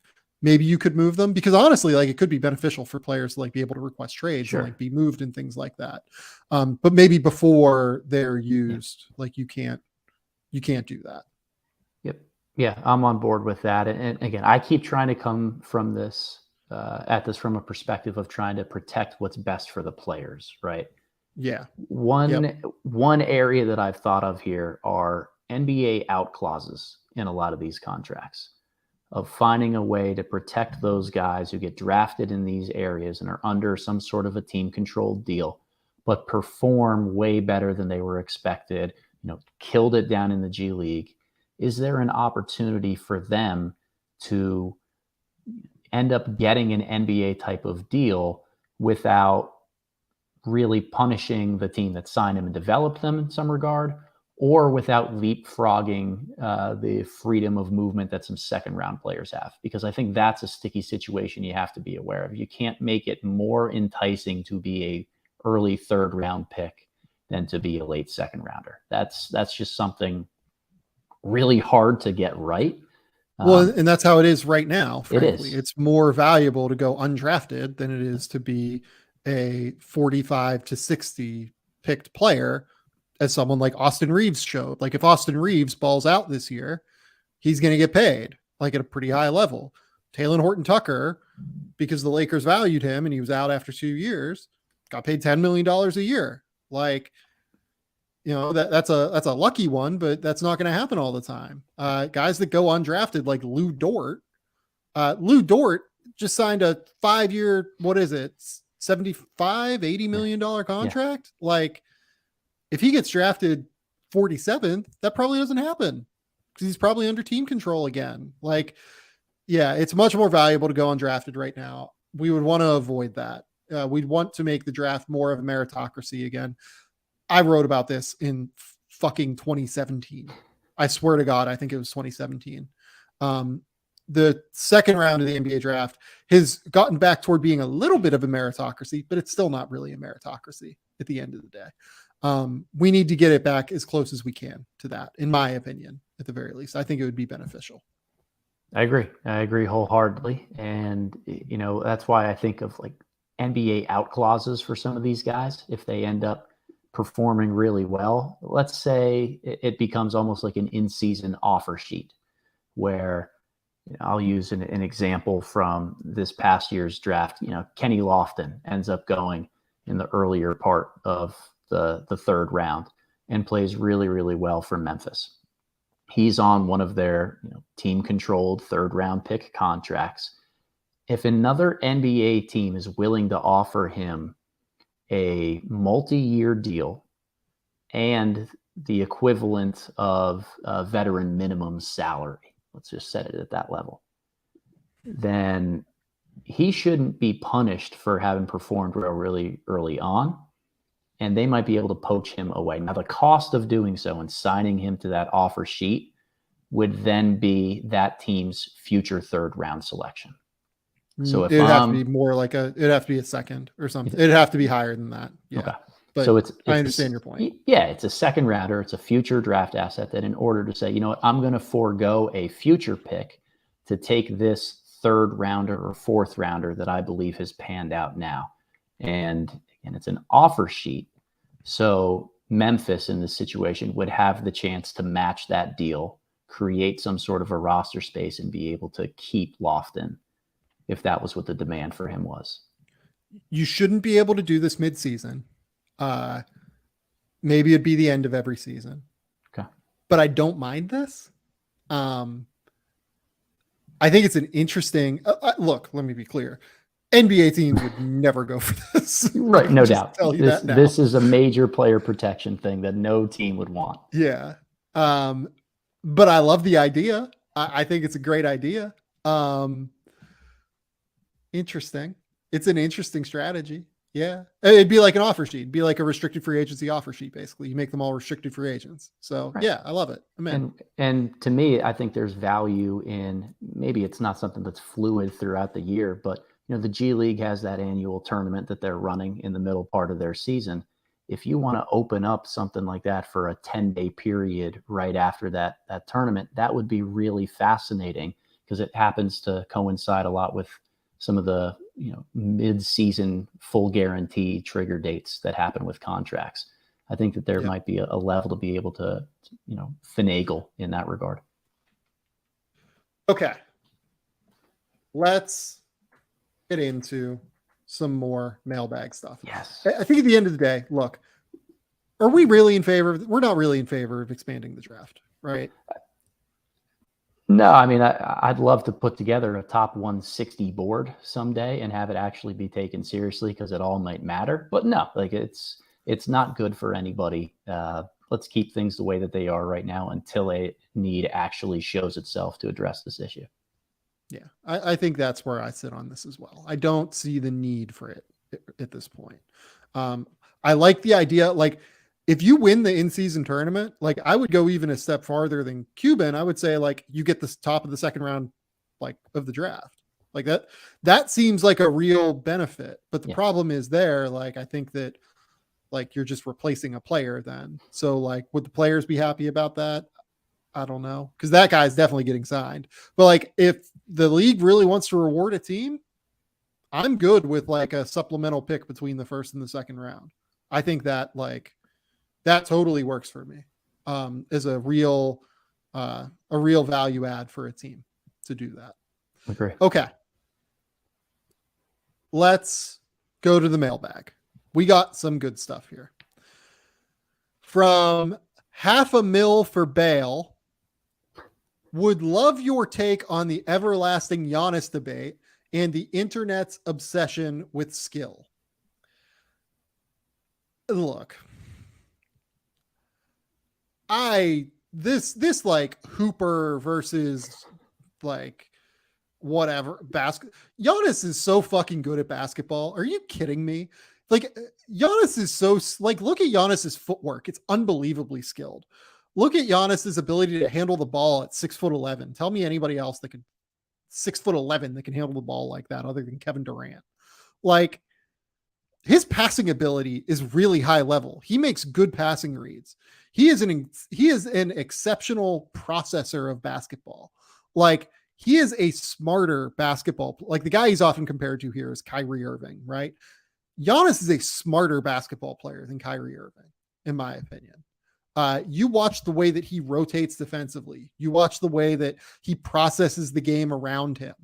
maybe you could move them, because honestly, like, it could be beneficial for players to like be able to request trades and like be moved and things like that. But maybe before they're used, like you can't do that. Yep. Yeah, I'm on board with that. And again, I keep trying to come from this at this from a perspective of trying to protect what's best for the players, right? Yeah. One area that I've thought of here are NBA out clauses in a lot of these contracts, of finding a way to protect those guys who get drafted in these areas and are under some sort of a team controlled deal, but perform way better than they were expected, killed it down in the G League. Is there an opportunity for them to end up getting an NBA type of deal without really punishing the team that signed them and developed them in some regard, or without leapfrogging the freedom of movement that some 2nd-round players have? Because I think that's a sticky situation you have to be aware of. You can't make it more enticing to be a early 3rd-round pick than to be a late 2nd-rounder. That's just something really hard to get right. Well, and that's how it is right now. Frankly, it is. It's more valuable to go undrafted than it is to be a 45 to 60 picked player, as someone like Austin Reeves showed. Like, if Austin Reeves balls out this year, he's going to get paid like at a pretty high level. Talen Horton-Tucker, because the Lakers valued him and he was out after 2 years, got paid $10 million a year. Like, that's a lucky one, but that's not going to happen all the time. Guys that go undrafted, like Lou Dort just signed a 5-year, what is it, $75-80 million contract. Yeah. Like, if he gets drafted 47th, that probably doesn't happen because he's probably under team control again. Like, Yeah, it's much more valuable to go undrafted right now. We would want to avoid that. We'd want to make the draft more of a meritocracy again. I wrote about this in fucking 2017. I swear to God, I think it was 2017. The second round of the NBA draft has gotten back toward being a little bit of a meritocracy, but it's still not really a meritocracy at the end of the day. We need to get it back as close as we can to that, in my opinion, at the very least. I think it would be beneficial. I agree wholeheartedly. And, that's why I think of like NBA out clauses for some of these guys. If they end up performing really well, let's say it becomes almost like an in-season offer sheet where I'll use an example from this past year's draft. Kenny Lofton ends up going in the earlier part of the third round and plays really, really well for Memphis. He's on one of their team-controlled third-round pick contracts. If another NBA team is willing to offer him a multi-year deal and the equivalent of a veteran minimum salary, let's just set it at that level, then he shouldn't be punished for having performed really early on, and they might be able to poach him away. Now, the cost of doing so and signing him to that offer sheet would then be that team's future third round selection. So it'd have to be more like it'd have to be a second or something. It'd have to be higher than that. Yeah. Okay. But so I understand your point. Yeah, it's a second rounder. It's a future draft asset that in order to say, you know what, I'm going to forego a future pick to take this third rounder or fourth rounder that I believe has panned out now. And it's an offer sheet. So Memphis in this situation would have the chance to match that deal, create some sort of a roster space, and be able to keep Lofton if that was what the demand for him was. You shouldn't be able to do this mid-season. Maybe it'd be the end of every season. Okay. But I don't mind this. I think it's an interesting look. Let me be clear. NBA teams would never go for this. Right. No doubt. Tell you that now. This is a major player protection thing that no team would want. Yeah. But I love the idea. I think it's a great idea. Interesting. It's an interesting strategy. Yeah. It'd be like an offer sheet. It'd be like a restricted free agency offer sheet, basically. You make them all restricted free agents. So right. Yeah, I love it. I'm in. And to me, I think there's value in, maybe it's not something that's fluid throughout the year, but the G League has that annual tournament that they're running in the middle part of their season. If you want to open up something like that for a 10-day period right after that tournament, that would be really fascinating because it happens to coincide a lot with some of the mid-season full guarantee trigger dates that happen with contracts. I think that there might be a level to be able to finagle in that regard. Okay. Let's get into some more mailbag stuff. Yes. I think at the end of the day, look, are we really in favor we're not really in favor of expanding the draft, right? No, I mean, I'd love to put together a top 160 board someday and have it actually be taken seriously because it all might matter. But no, like it's not good for anybody. Let's keep things the way that they are right now until a need actually shows itself to address this issue. Yeah, I think that's where I sit on this as well. I don't see the need for it at this point. I like the idea, like, if you win the in-season tournament, like I would go even a step farther than Cuban. I would say like you get the top of the second round, like of the draft, like that seems like a real benefit. But the problem is there, like, I think that like you're just replacing a player then. So like, would the players be happy about that? I don't know. Cause that guy's definitely getting signed, but like if the league really wants to reward a team, I'm good with like a supplemental pick between the first and the second round. I think that like, that totally works for me as a real value add for a team to do that. Agree. Okay. Let's go to the mailbag. We got some good stuff here. From $500,000 for Bale. Would love your take on the everlasting Giannis debate and the internet's obsession with skill. Look. This like Hooper versus like whatever. Giannis is so fucking good at basketball. Are you kidding me? Like, Giannis is so, like, look at Giannis's footwork. It's unbelievably skilled. Look at Giannis's ability to handle the ball at 6'11". Tell me anybody else that could 6'11" that can handle the ball like that other than Kevin Durant. Like, his passing ability is really high level. He makes good passing reads. He is an exceptional processor of basketball. Like, he is a smarter basketball. Like, the guy he's often compared to here is Kyrie Irving, right? Giannis is a smarter basketball player than Kyrie Irving, in my opinion. You watch the way that he rotates defensively. You watch the way that he processes the game around him.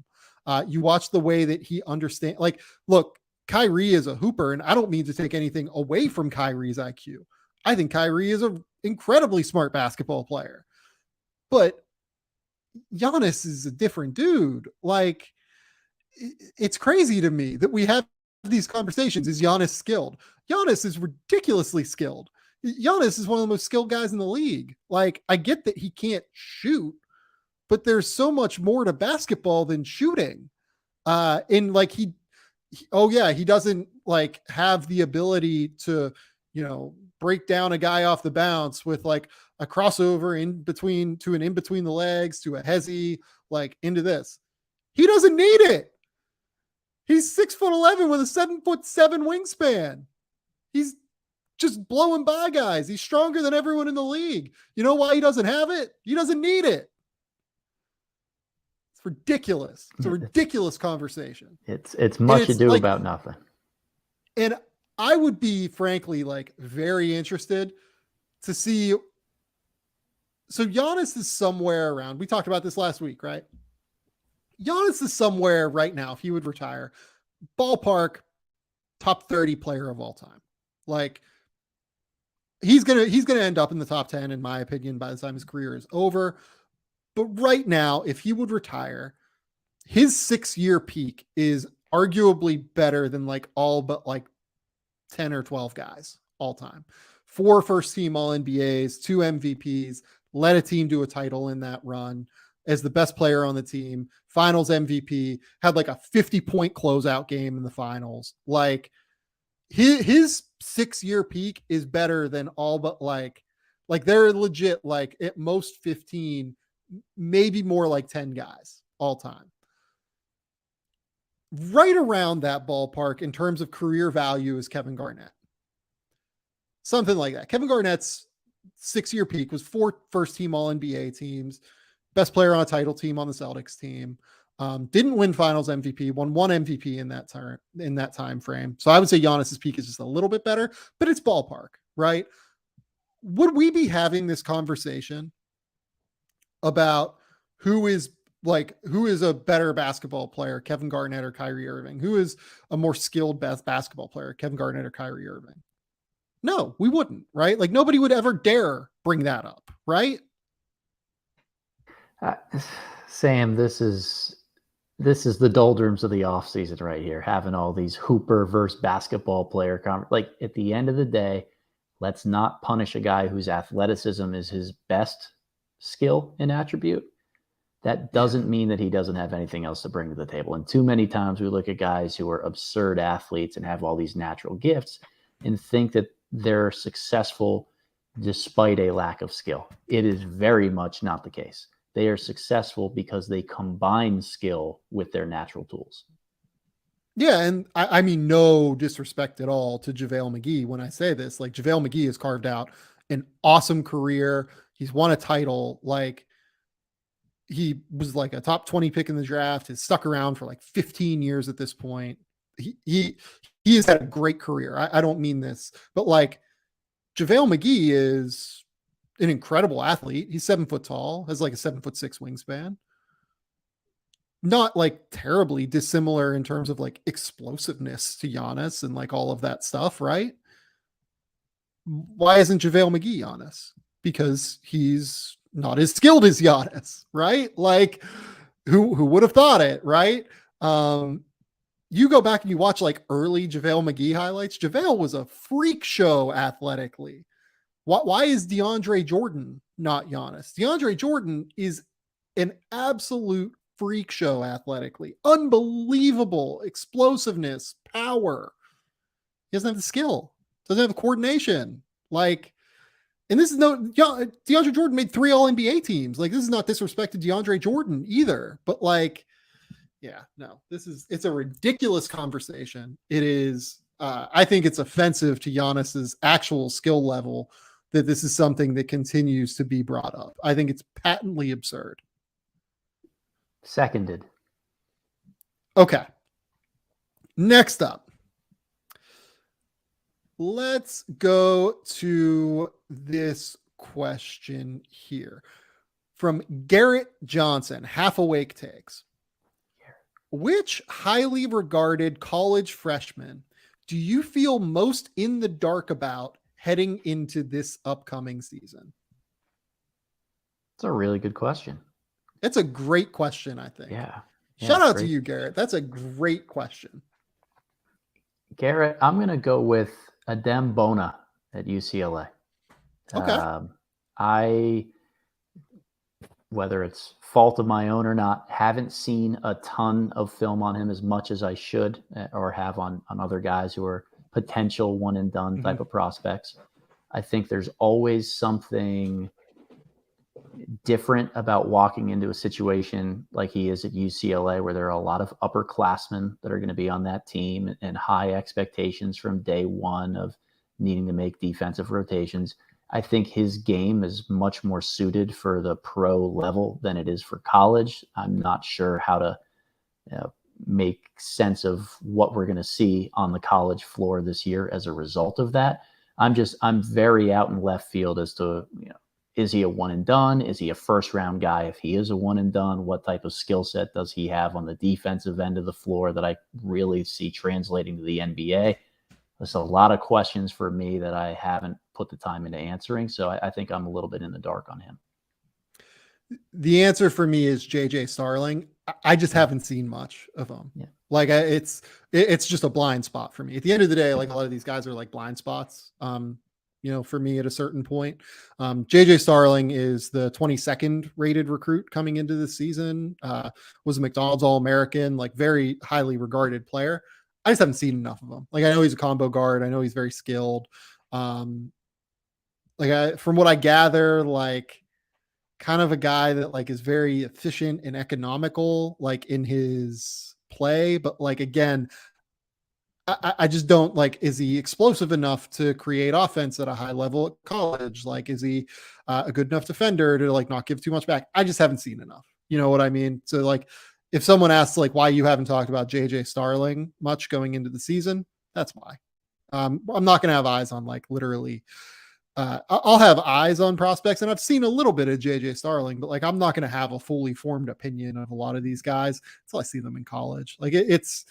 You watch the way that he understands. Like, look, Kyrie is a hooper, and I don't mean to take anything away from Kyrie's IQ. I think Kyrie is an incredibly smart basketball player. But Giannis is a different dude. Like, it's crazy to me that we have these conversations. Is Giannis skilled? Giannis is ridiculously skilled. Giannis is one of the most skilled guys in the league. Like, I get that he can't shoot, but there's so much more to basketball than shooting. And like he doesn't like have the ability to, break down a guy off the bounce with like a crossover in between the legs to a hezzy, like into this. He doesn't need it. He's 6'11" with a 7'7" wingspan. He's just blowing by guys. He's stronger than everyone in the league. You know why he doesn't have it? He doesn't need it. It's ridiculous. It's a ridiculous conversation. It's much ado about nothing. And I would be, frankly, like, very interested to see. So Giannis is somewhere around. We talked about this last week, right? Giannis is somewhere right now, if he would retire, ballpark top 30 player of all time. Like, he's gonna end up in the top 10, in my opinion, by the time his career is over. But right now, if he would retire, his 6-year peak is arguably better than like all but like 10 or 12 guys all time. 4 first-team All-NBAs, 2 MVPs, led a team to a title in that run as the best player on the team, finals MVP, had like a 50-point closeout game in the finals. Like, his 6-year peak is better than all but like they're legit, like at most 15, maybe more like 10 guys all time. Right around that ballpark in terms of career value is Kevin Garnett. Something like that. Kevin Garnett's 6-year peak was 4 first-team All-NBA teams, best player on a title team on the Celtics team. Didn't win Finals MVP, won 1 MVP in that time frame. So I would say Giannis's peak is just a little bit better, but it's ballpark, right? Would we be having this conversation about who is a better basketball player, Kevin Garnett or Kyrie Irving? Who is a more skilled basketball player, Kevin Garnett or Kyrie Irving? No, we wouldn't, right? Like, nobody would ever dare bring that up, right? Sam, this is the doldrums of the offseason right here, having all these hooper versus basketball player like, at the end of the day, let's not punish a guy whose athleticism is his best skill and attribute. That doesn't mean that he doesn't have anything else to bring to the table. And too many times we look at guys who are absurd athletes and have all these natural gifts and think that they're successful despite a lack of skill. It is very much not the case. They are successful because they combine skill with their natural tools. Yeah, and I mean, no disrespect at all to JaVale McGee when I say this. Like, JaVale McGee has carved out an awesome career. He's won a title. Like, he was like a top 20 pick in the draft. Has stuck around for like 15 years at this point. He has had a great career. I don't mean this, but like, JaVale McGee is an incredible athlete. He's 7 foot tall, has like a 7'6" wingspan. Not like terribly dissimilar in terms of like explosiveness to Giannis and like all of that stuff, right? Why isn't JaVale McGee Giannis? Because he's not as skilled as Giannis, right? Like, who would have thought it, right? You go back and you watch like early JaVale McGee highlights. JaVale was a freak show athletically. Why is DeAndre Jordan not Giannis? DeAndre Jordan is an absolute freak show athletically, unbelievable explosiveness, power. He doesn't have the skill, doesn't have the coordination. Like, and this is DeAndre Jordan made 3 All-NBA teams. Like, this is not disrespect to DeAndre Jordan either, but like, yeah, no, it's a ridiculous conversation. It is, I think it's offensive to Giannis's actual skill level that this is something that continues to be brought up. I think it's patently absurd. Seconded. Okay. Next up, let's go to this question here from Garrett Johnson, Half Awake Takes. Which highly regarded college freshman do you feel most in the dark about heading into this upcoming season? It's a really good question. It's a great question, I think. Yeah. Shout out to you, Garrett. That's a great question. Garrett, I'm going to go with Adem Bona at UCLA. Okay. Whether it's fault of my own or not, haven't seen a ton of film on him as much as I should or have on other guys who are potential one and done type of prospects. I think there's always something different about walking into a situation like he is at UCLA, where there are a lot of upperclassmen that are going to be on that team and high expectations from day one of needing to make defensive rotations. I think his game is much more suited for the pro level than it is for college. I'm not sure how to make sense of what we're going to see on the college floor this year as a result of that. I'm very out in left field as to, is he a one and done? Is he a first round guy? If he is a one and done, what type of skill set does he have on the defensive end of the floor that I really see translating to the NBA? There's a lot of questions for me that I haven't put the time into answering. So I think I'm a little bit in the dark on him. The answer for me is JJ Starling. I just haven't seen much of him. Yeah. Like it's just a blind spot for me. At the end of the day, like a lot of these guys are like blind spots. For me at a certain point. JJ Starling is the 22nd rated recruit coming into this season, was a McDonald's All-American, like very highly regarded player. I just haven't seen enough of him. Like, I know he's a combo guard. I know he's very skilled. From what I gather, like kind of a guy that like is very efficient and economical, like in his play. But like, again, I just don't like, is he explosive enough to create offense at a high level at college? Like, is he a good enough defender to like not give too much back? I just haven't seen enough. You know what I mean? So like, if someone asks like why you haven't talked about JJ Starling much going into the season, that's why. I'm not going to have eyes on like literally. I'll have eyes on prospects, and I've seen a little bit of JJ Starling, but like I'm not going to have a fully formed opinion of a lot of these guys until I see them in college. Like it's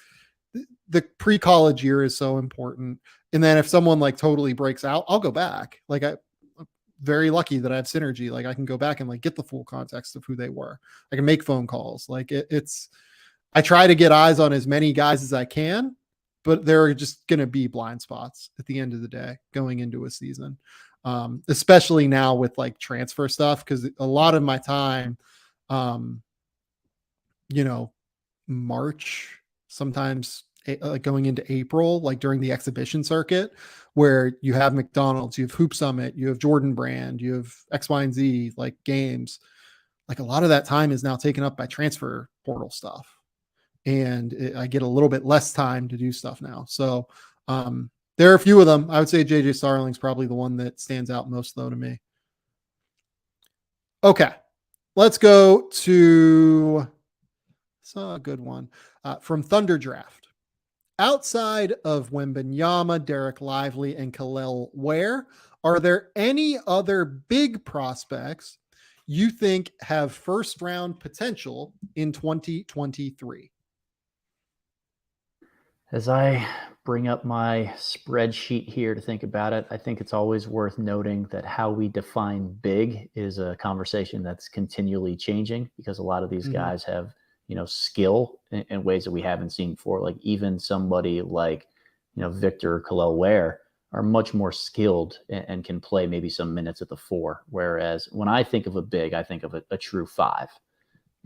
the pre-college year is so important. And then if someone like totally breaks out, I'll go back. Like I'm very lucky that I have synergy. Like I can go back and like get the full context of who they were. I can make phone calls. Like I try to get eyes on as many guys as I can, but there are just going to be blind spots at the end of the day going into a season. Especially now with like transfer stuff. Cause a lot of my time, March, sometimes going into April, like during the exhibition circuit, where you have McDonald's, you have Hoop Summit, you have Jordan Brand, you have X, Y, and Z like games. Like a lot of that time is now taken up by transfer portal stuff. And I get a little bit less time to do stuff now. So there are a few of them. I would say JJ Starling's probably the one that stands out most though to me. Okay. Let's go to a good one from Thunder Draft. Outside of Wembanyama, Derek Lively, and Khalil Ware, are there any other big prospects you think have first round potential in 2023? As I bring up my spreadsheet here to think about it, I think it's always worth noting that how we define big is a conversation that's continually changing, because a lot of these guys have skill in ways that we haven't seen before. Like even somebody like, Victor Khalil Ware are much more skilled and can play maybe some minutes at the 4. Whereas when I think of a big, I think of a true 5.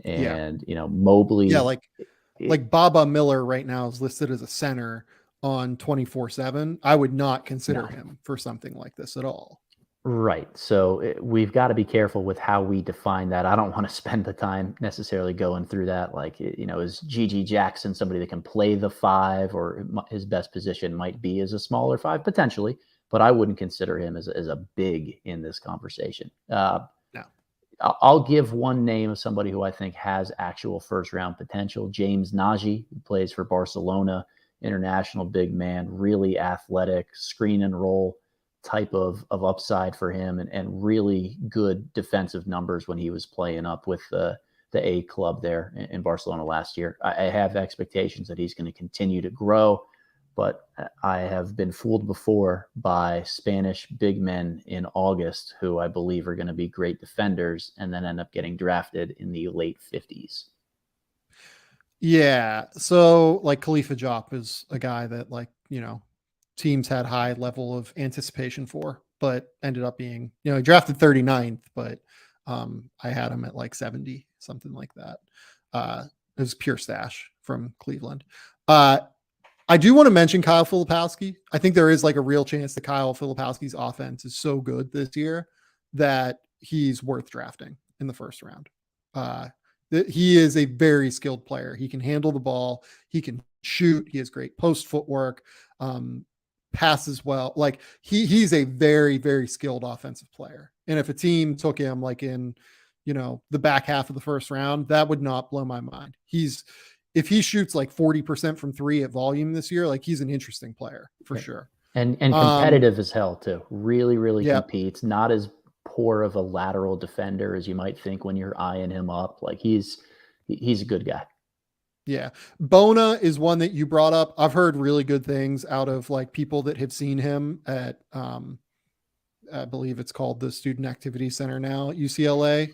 Yeah. And, Mobley. Yeah, like Baba Miller right now is listed as a center on 24/7. I would not consider No. him for something like this at all. Right. So we've got to be careful with how we define that. I don't want to spend the time necessarily going through that. Like, is Gigi Jackson somebody that can play the five, or his best position might be as a smaller five potentially, but I wouldn't consider him as a big in this conversation. No. I'll give one name of somebody who I think has actual first round potential. James Nagy, who plays for Barcelona, international big man, really athletic, screen and roll type of upside for him, and really good defensive numbers when he was playing up with the A club there in Barcelona last year. I have expectations that he's going to continue to grow, but I have been fooled before by Spanish big men in August who I believe are going to be great defenders and then end up getting drafted in the late 50s. Yeah. So like Khalifa Diop is a guy that teams had high level of anticipation for, but ended up being, he drafted 39th, but I had him at like 70, something like that. It was pure stash from Cleveland. I do want to mention Kyle Filipowski. I think there is like a real chance that Kyle Filipowski's offense is so good this year that he's worth drafting in the first round. He is a very skilled player. He can handle the ball. He can shoot. He has great post footwork. Passes well. Like he's a very, very skilled offensive player. And if a team took him like in, the back half of the first round, that would not blow my mind. If he shoots like 40% from three at volume this year, like he's an interesting player for sure. And competitive as hell too. Really, really competes. Not as poor of a lateral defender as you might think when you're eyeing him up. Like he's a good guy. Yeah. Bona is one that you brought up. I've heard really good things out of like people that have seen him at, I believe it's called the Student Activity Center now at UCLA,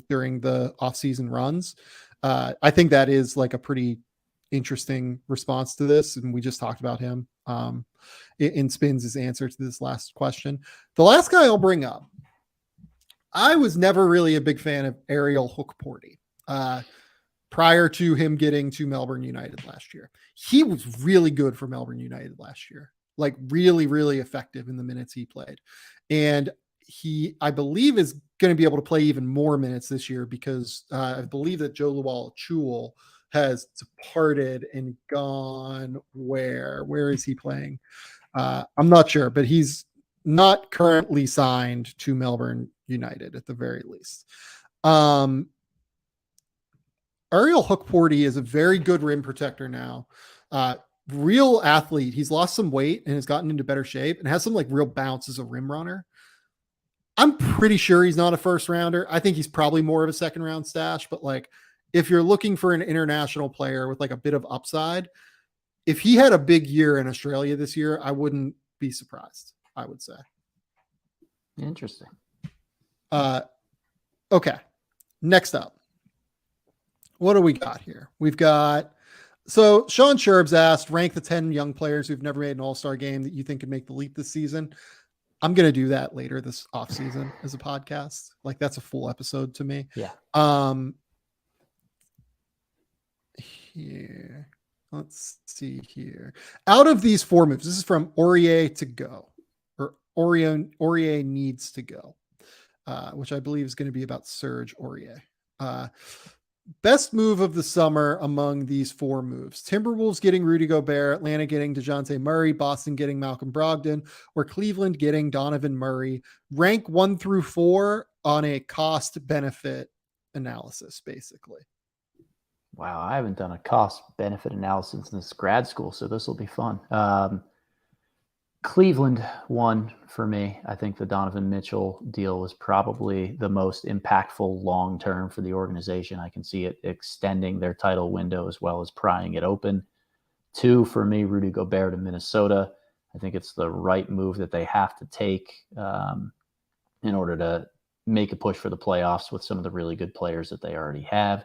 during the off-season runs. I think that is like a pretty interesting response to this. And we just talked about him in Spins' answer to this last question. The last guy I'll bring up, I was never really a big fan of Ariel Hookporty. Prior to him getting to Melbourne United last year. He was really good for Melbourne United last year, like really, really effective in the minutes he played. And he, I believe, is going to be able to play even more minutes this year because I believe that Joe Lual-Chul has departed and gone where is he playing? I'm not sure, but he's not currently signed to Melbourne United at the very least. Ariel Hookporty is a very good rim protector now. Real athlete. He's lost some weight and has gotten into better shape and has some like real bounce as a rim runner. I'm pretty sure he's not a first rounder. I think he's probably more of a second round stash, but like if you're looking for an international player with like a bit of upside, if he had a big year in Australia this year, I wouldn't be surprised, I would say. Interesting. Okay. Next up. What do we got here? We've got, so Sean Sherbs asked, rank the 10 young players who've never made an all-star game that you think could make the leap this season. I'm going to do that later this off season as a podcast. Like that's a full episode to me. Yeah. Here, let's see here. Out of these four moves, this is from Aurier to go, or Aurier needs to go, which I believe is going to be about Serge Aurier. Best move of the summer among these four moves: Timberwolves getting Rudy Gobert, Atlanta getting DeJounte Murray, Boston getting Malcolm Brogdon, or Cleveland getting Donovan Murray. Rank 1 through 4 on a cost benefit analysis, basically. Wow. I haven't done a cost benefit analysis since grad school, so this will be fun. Cleveland won for me. I think the Donovan Mitchell deal was probably the most impactful long-term for the organization. I can see it extending their title window as well as prying it open. 2 for me, Rudy Gobert to Minnesota. I think it's the right move that they have to take in order to make a push for the playoffs with some of the really good players that they already have.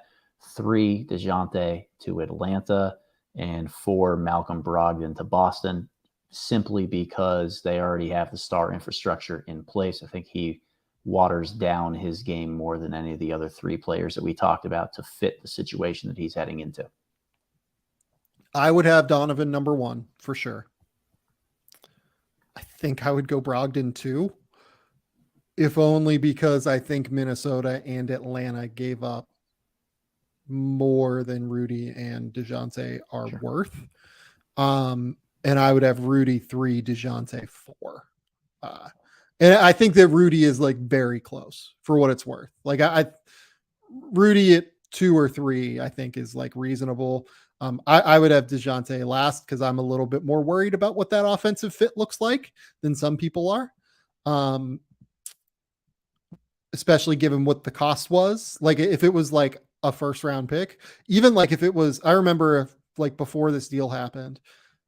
3, DeJounte to Atlanta, and 4, Malcolm Brogdon to Boston, simply because they already have the star infrastructure in place. I think he waters down his game more than any of the other three players that we talked about to fit the situation that he's heading into. I would have Donovan number 1 for sure. I think I would go Brogdon 2, if only because I think Minnesota and Atlanta gave up more than Rudy and DeJounte are worth. And I would have Rudy 3, DeJounte 4. And I think that Rudy is like very close for what it's worth. Like Rudy at 2 or 3, I think is like reasonable. I would have DeJounte last because I'm a little bit more worried about what that offensive fit looks like than some people are. Especially given what the cost was. Like if it was like a first round pick, even like if it was, I remember like before this deal happened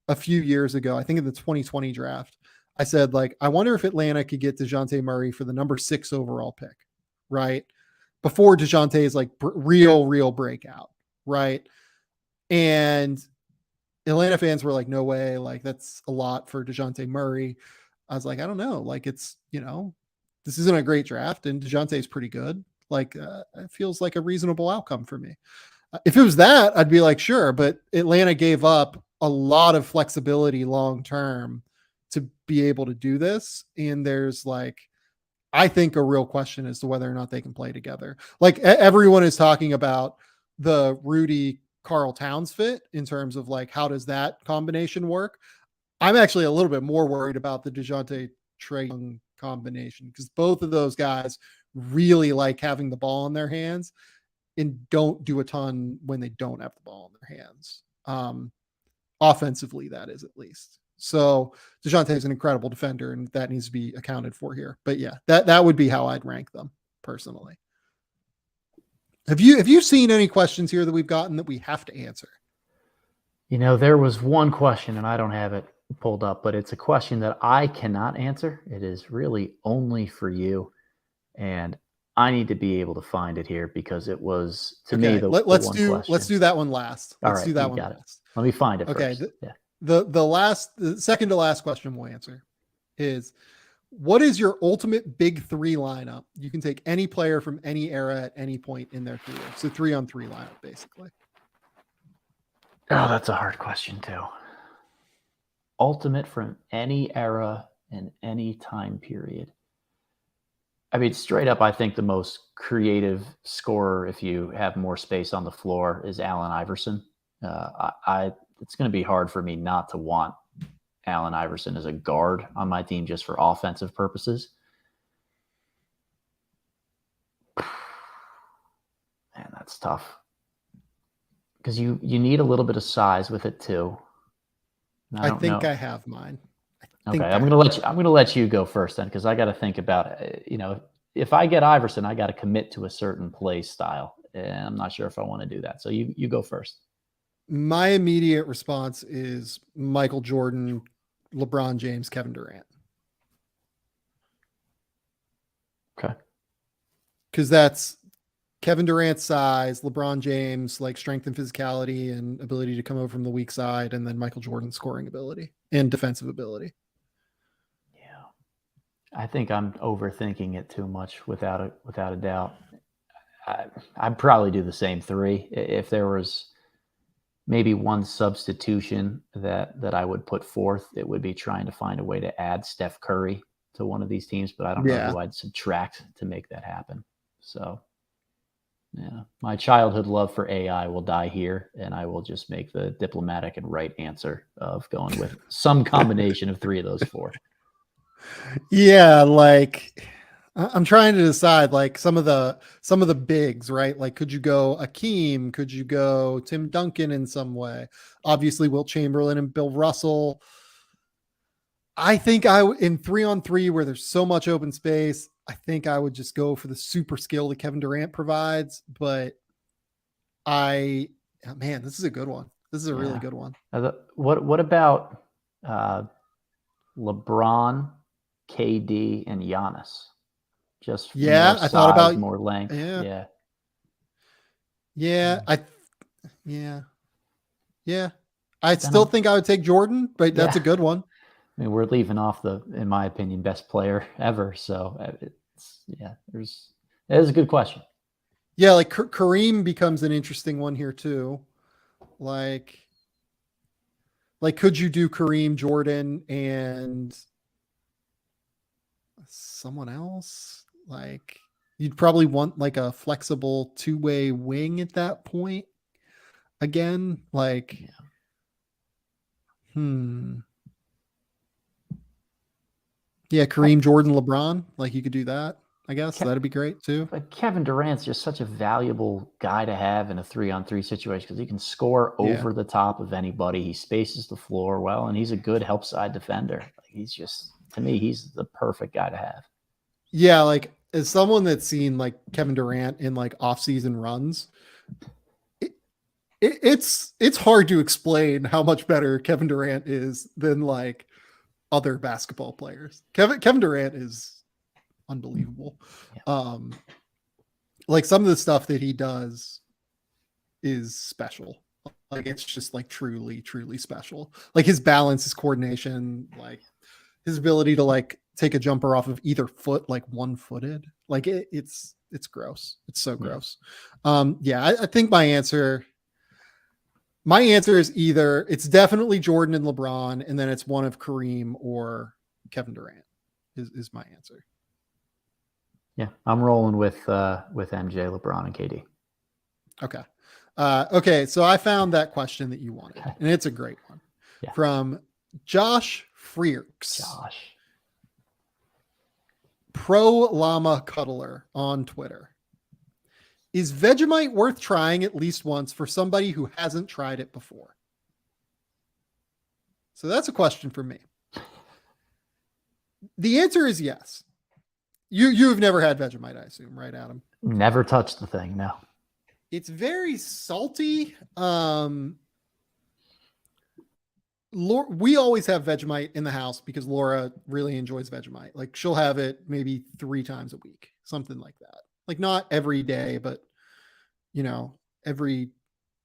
a few years ago, I think in the 2020 draft, I said like, I wonder if Atlanta could get DeJounte Murray for the number 6 overall pick, right? Before DeJounte is like real breakout, right? And Atlanta fans were like, no way, like that's a lot for DeJounte Murray. I was like, I don't know, like it's, this isn't a great draft and DeJounte is pretty good. Like it feels like a reasonable outcome for me. If it was that, I'd be like, sure, but Atlanta gave up a lot of flexibility long-term to be able to do this. And there's like, I think a real question as to whether or not they can play together. Like everyone is talking about the Rudy Karl Towns fit in terms of like, how does that combination work? I'm actually a little bit more worried about the DeJounte Trae Young combination because both of those guys really like having the ball in their hands and don't do a ton when they don't have the ball in their hands. Offensively, that is at least. So DeJounte is an incredible defender and that needs to be accounted for here. But yeah, that would be how I'd rank them personally. Have you seen any questions here that we've gotten that we have to answer? There was one question and I don't have it pulled up, but it's a question that I cannot answer. It is really only for you. And I need to be able to find it here because it was to me let's do that one last. Let's do that one last. Let me find it first. The second to last question we'll answer is, what is your ultimate big 3 lineup? You can take any player from any era at any point in their career. So 3-on-3 lineup, basically. Oh, that's a hard question too. Ultimate from any era and any time period. I mean, straight up, I think the most creative scorer, if you have more space on the floor, is Allen Iverson. It's going to be hard for me not to want Allen Iverson as a guard on my team just for offensive purposes. Man, that's tough. Because you need a little bit of size with it too. I think I have mine. Okay, I'm gonna let you go first then, because I got to think about if I get Iverson, I got to commit to a certain play style, and I'm not sure if I want to do that. So you go first. My immediate response is Michael Jordan, LeBron James, Kevin Durant. Okay, because that's Kevin Durant's size, LeBron James, like strength and physicality and ability to come over from the weak side, and then Michael Jordan's scoring ability and defensive ability. Yeah. I think I'm overthinking it too much without a doubt. I'd probably do the same 3. If there was maybe one substitution that I would put forth, it would be trying to find a way to add Steph Curry to one of these teams, but I don't know who I'd subtract to make that happen. So yeah, my childhood love for AI will die here, and I will just make the diplomatic and right answer of going with some combination of 3 of those 4. Yeah, like I'm trying to decide like some of the bigs, right? Like could you go Akeem? Could you go Tim Duncan in some way? Obviously Wilt Chamberlain and Bill Russell. I think in 3-on-3 where there's so much open space, I think I would just go for the super skill that Kevin Durant provides. But man, this is a good one. This is a really good one. What about LeBron, KD, and Giannis? Just more size, I thought about more length. I still think I would take Jordan, but that's a good one. I mean, we're leaving off in my opinion, best player ever. So That is a good question. Yeah, like Kareem becomes an interesting one here too. Like could you do Kareem, Jordan, and someone else? Like you'd probably want like a flexible two-way wing at that point again. Like, yeah, Kareem, Jordan, LeBron. Like you could do that. I guess that'd be great too. But Kevin Durant's just such a valuable guy to have in a 3-on-3 situation because he can score over the top of anybody. He spaces the floor well, and he's a good help side defender. Like he's just, to me, he's the perfect guy to have. Yeah, like as someone that's seen like Kevin Durant in like off-season runs, it's hard to explain how much better Kevin Durant is than like other basketball players. Kevin Durant is unbelievable. Yeah. Like some of the stuff that he does is special. Like it's just like truly, truly special. Like his balance, his coordination, like his ability to like take a jumper off of either foot, like one-footed. Like it's gross. It's so gross. I think my answer is either it's definitely Jordan and LeBron, and then it's one of Kareem or Kevin Durant is my answer. Yeah, I'm rolling with MJ, LeBron, and KD. Okay. Okay, so I found that question that you wanted, and it's a great one. Yeah. From Josh Freerks. Josh. Pro Llama Cuddler on Twitter. Is Vegemite worth trying at least once for somebody who hasn't tried it before? So that's a question for me. The answer is yes. You've never had Vegemite, I assume, right, Adam? Never touched the thing, no. It's very salty. We always have Vegemite in the house because Laura really enjoys Vegemite. Like she'll have it maybe 3 times a week, something like that. Like not every day, but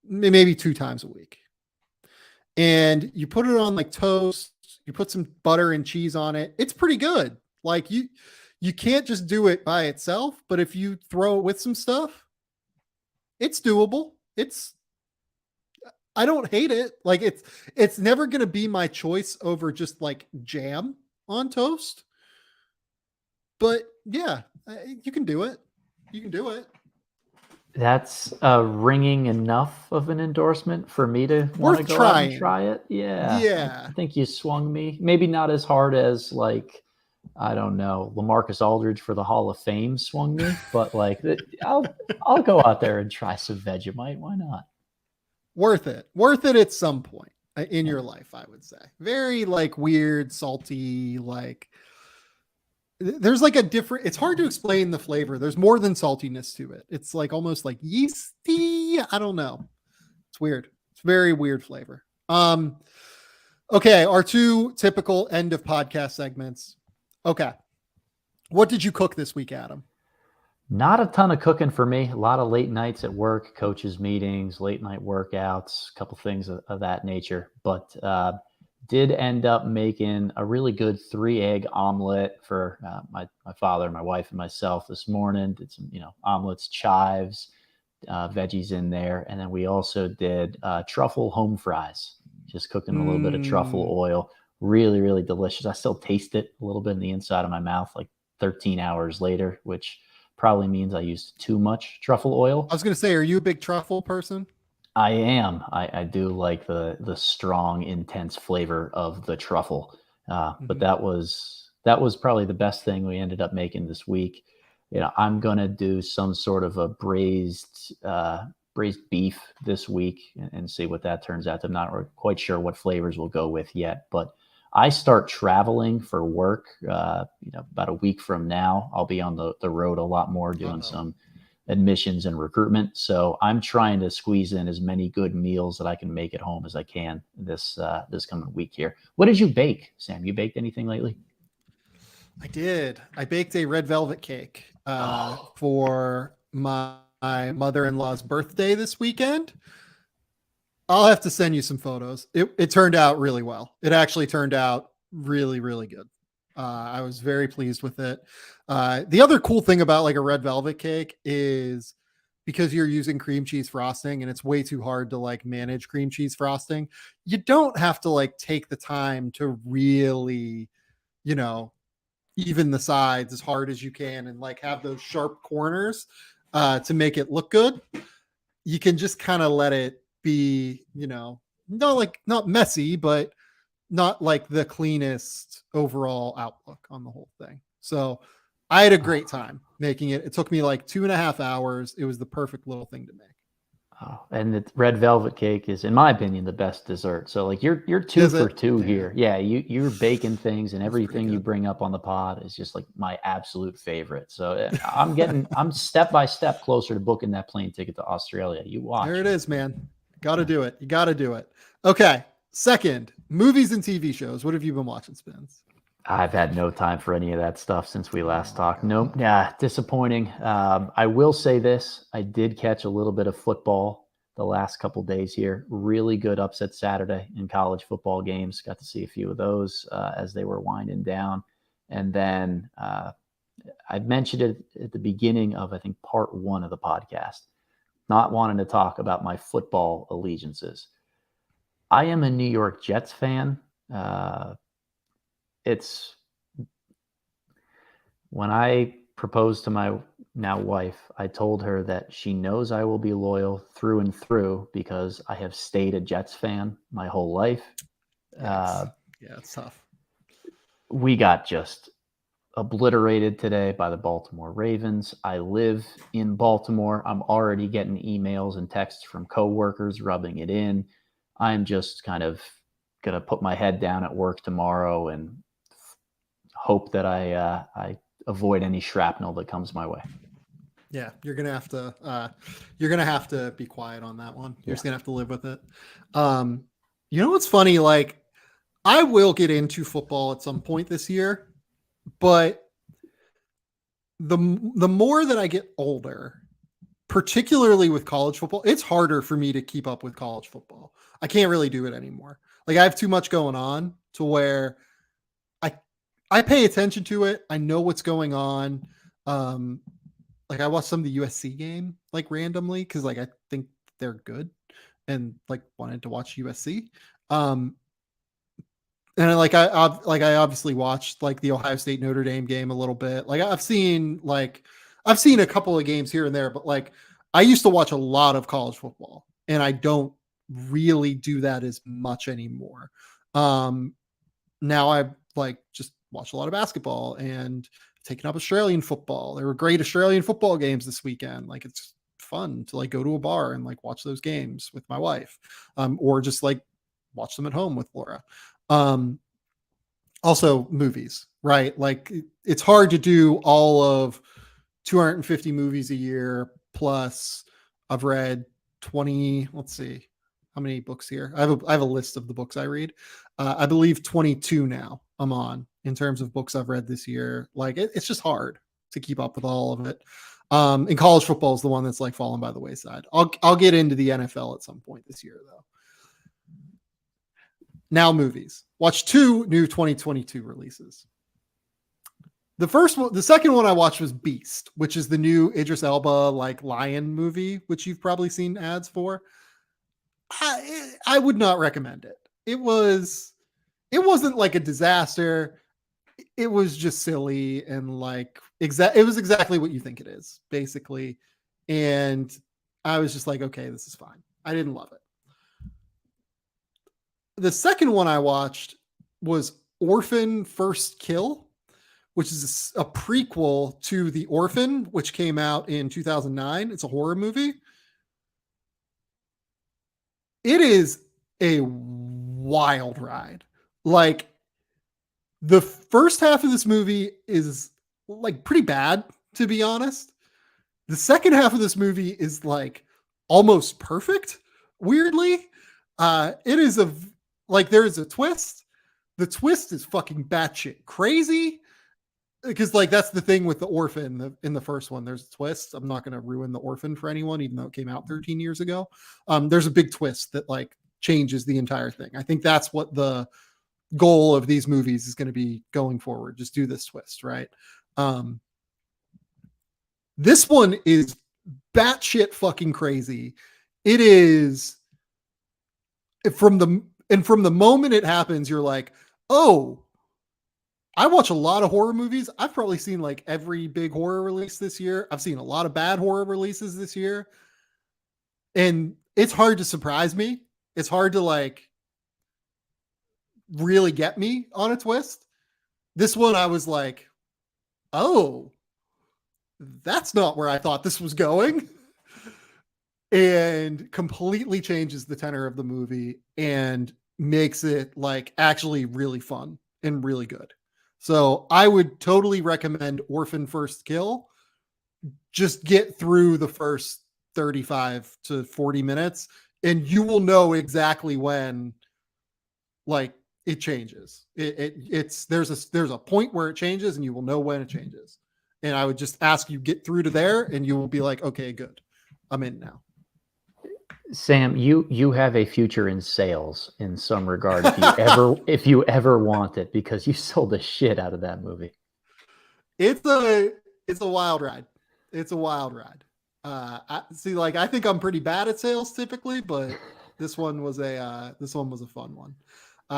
maybe 2 times a week. And you put it on like toast, you put some butter and cheese on it. It's pretty good. Like you can't just do it by itself, but if you throw it with some stuff, it's doable. I don't hate it. Like it's never going to be my choice over just like jam on toast. But yeah, you can do it. You can do it. That's ringing enough of an endorsement for me to want to go out and try it. Yeah. Yeah. I think you swung me. Maybe not as hard as like, I don't know, LaMarcus Aldridge for the Hall of Fame swung me, but like I'll go out there and try some Vegemite. Why not? Worth it at some point in your life, I would say. Very like weird, salty, like there's like it's hard to explain the flavor. There's more than saltiness to it. It's like almost like yeasty. I don't know. It's weird. It's very weird flavor. Okay. Our 2 typical end of podcast segments. Okay. What did you cook this week, Adam? Not a ton of cooking for me. A lot of late nights at work, coaches meetings, late night workouts, a couple things of that nature. But did end up making a really good 3-egg omelet for my father, my wife, and myself this morning. Did some, omelets, chives, veggies in there. And then we also did truffle home fries, just cooking a little bit of truffle oil. Really, really delicious. I still taste it a little bit in the inside of my mouth, like 13 hours later, which probably means I used too much truffle oil. I was going to say, are you a big truffle person? I am. I do like the strong, intense flavor of the truffle. But that was probably the best thing we ended up making this week. I'm going to do some sort of a braised beef this week and see what that turns out. I'm not quite sure what flavors we'll go with yet, but I start traveling for work, about a week from now. I'll be on the road a lot more doing some admissions and recruitment. So I'm trying to squeeze in as many good meals that I can make at home as I can this coming week here. What did you bake, Sam? You baked anything lately? I did. I baked a red velvet cake for my mother-in-law's birthday this weekend. I'll have to send you some photos. It turned out really well. It actually turned out really, really good. I was very pleased with it. The other cool thing about like a red velvet cake is because you're using cream cheese frosting and it's way too hard to like manage cream cheese frosting, you don't have to like take the time to really, you know, even the sides as hard as you can and like have those sharp corners to make it look good. You can just kind of let it be, you know, not messy, but not like the cleanest overall outlook on the whole thing. So I had a great time making it. It took me like 2.5 hours. It was the perfect little thing to make. Oh, and the red velvet cake is, in my opinion, the best dessert. So like you're two Is for it? two Yeah. here. Yeah, you're baking things, and That's pretty everything you good. bring up on the pod is just like my absolute favorite. So I'm step by step closer to booking that plane ticket to Australia. You watch. There it is, man. Got to do it. You got to do it. Okay. Second, movies and TV shows. What have you been watching, Spins? I've had no time for any of that stuff since we last talked. God. Nope. Yeah, disappointing. I will say this. I did catch a little bit of football the last couple days here. Really good upset Saturday in college football games. Got to see a few of those as they were winding down. And then I mentioned it at the beginning of, I think, part 1 of the podcast, not wanting to talk about my football allegiances. I am a New York Jets fan. It's when I proposed to my now wife, I told her that she knows I will be loyal through and through because I have stayed a Jets fan my whole life. Yes. Yeah, it's tough. We got just obliterated today by the Baltimore Ravens. I live in Baltimore. I'm already getting emails and texts from coworkers rubbing it in. I'm just kind of going to put my head down at work tomorrow and hope that I avoid any shrapnel that comes my way. Yeah, you're gonna have to be quiet on that one. You're just gonna have to live with it. You know what's funny? Like, I will get into football at some point this year, but the more that I get older, particularly with college football, it's harder for me to keep up with college football. I can't really do it anymore. Like, I have too much going on to where I pay attention to it. I know what's going on. Like, I watched some of the USC game like randomly because like I think they're good and like wanted to watch USC. And I obviously watched like the Ohio State Notre Dame game a little bit. Like I've seen a couple of games here and there, but like I used to watch a lot of college football and I don't really do that as much anymore. Now I like just watch a lot of basketball and taking up Australian football. There were great Australian football games this weekend. Like it's fun to like go to a bar and like watch those games with my wife, or just like watch them at home with Laura. Also movies, right? Like it's hard to do all of 250 movies a year. Plus I've read 20, let's see how many books here. I have a list of the books I read. I believe 22 now I'm on in terms of books I've read this year. Like it's just hard to keep up with all of it. And college football is the one that's like fallen by the wayside. I'll get into the NFL at some point this year though. Now movies. Watch 2 new 2022 releases. The second one I watched was Beast, which is the new Idris Elba like lion movie, which you've probably seen ads for. I would not recommend it. It wasn't like a disaster. It was just silly and like it was exactly what you think it is, basically. And I was just like, okay, this is fine. I didn't love it. The second one I watched was Orphan First Kill, which is a prequel to The Orphan, which came out in 2009. It's a horror movie. It is a wild ride. Like the first half of this movie is like pretty bad, to be honest. The second half of this movie is like almost perfect, weirdly. It is there is a twist. The twist is fucking batshit crazy. Because like that's the thing with the Orphan in the first one. There's a twist. I'm not going to ruin the Orphan for anyone, even though it came out 13 years ago. There's a big twist that like changes the entire thing. I think that's what the goal of these movies is going to be going forward. Just do this twist, right? This one is batshit fucking crazy. It is from the moment it happens, you're like, oh, I watch a lot of horror movies. I've probably seen like every big horror release this year. I've seen a lot of bad horror releases this year. And it's hard to surprise me. It's hard to like really get me on a twist. This one, I was like, oh, that's not where I thought this was going. And completely changes the tenor of the movie and makes it like actually really fun and really good. So I would totally recommend Orphan First Kill. Just get through the first 35 to 40 minutes and you will know exactly when like it changes. There's a point where it changes and you will know when it changes. And I would just ask you get through to there and you will be like, okay, good. I'm in now. Sam, you have a future in sales in some regard if you ever want it, because you sold the shit out of that movie. It's a wild ride. It's a wild ride. I think I'm pretty bad at sales typically, but this one was a fun one.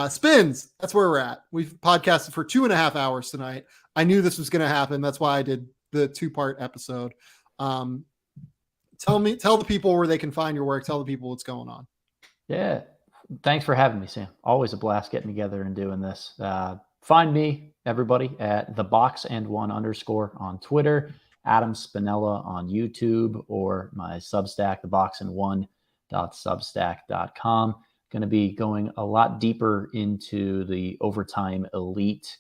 Spins, that's where we're at. We've podcasted for 2.5 hours tonight. I knew this was going to happen. That's why I did the 2-part episode. Tell the people where they can find your work. Tell the people what's going on. Yeah. Thanks for having me, Sam. Always a blast getting together and doing this. Find me, everybody, at theboxand1_ on Twitter, Adam Spinella on YouTube, or my Substack, theboxand1.substack.com. Going to be going a lot deeper into the Overtime Elite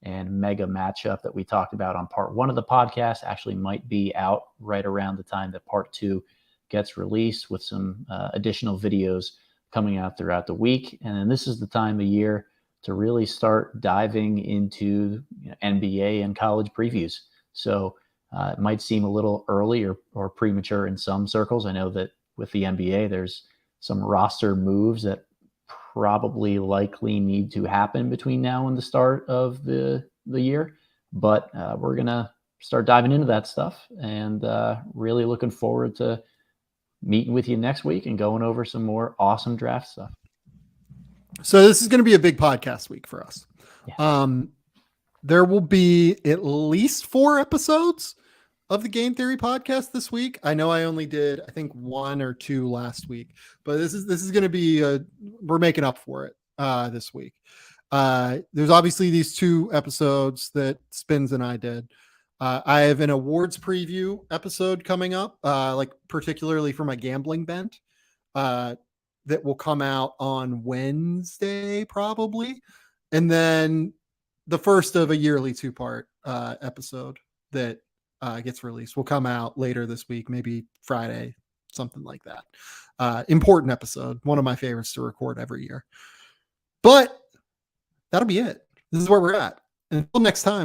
and mega matchup that we talked about on part 1 of the podcast. Actually might be out right around the time that part 2 gets released, with some additional videos coming out throughout the week. And then this is the time of year to really start diving into NBA and college previews. So it might seem a little early or premature in some circles. I know that with the NBA, there's some roster moves that probably likely need to happen between now and the start of the year. But we're going to start diving into that stuff, and really looking forward to meeting with you next week and going over some more awesome draft stuff. So this is going to be a big podcast week for us. Yeah. There will be at least 4 episodes of the Game Theory podcast this week. I know I only did, I think, 1 or 2 last week, but this is going to be we're making up for it this week. There's obviously these 2 episodes that Spins and I did. I have an awards preview episode coming up, like particularly for my gambling bent, that will come out on Wednesday probably, and then the first of a yearly 2-part episode that gets released will come out later this week, maybe Friday, something like that. Important episode, one of my favorites to record every year. But that'll be it. This is where we're at. Until next time.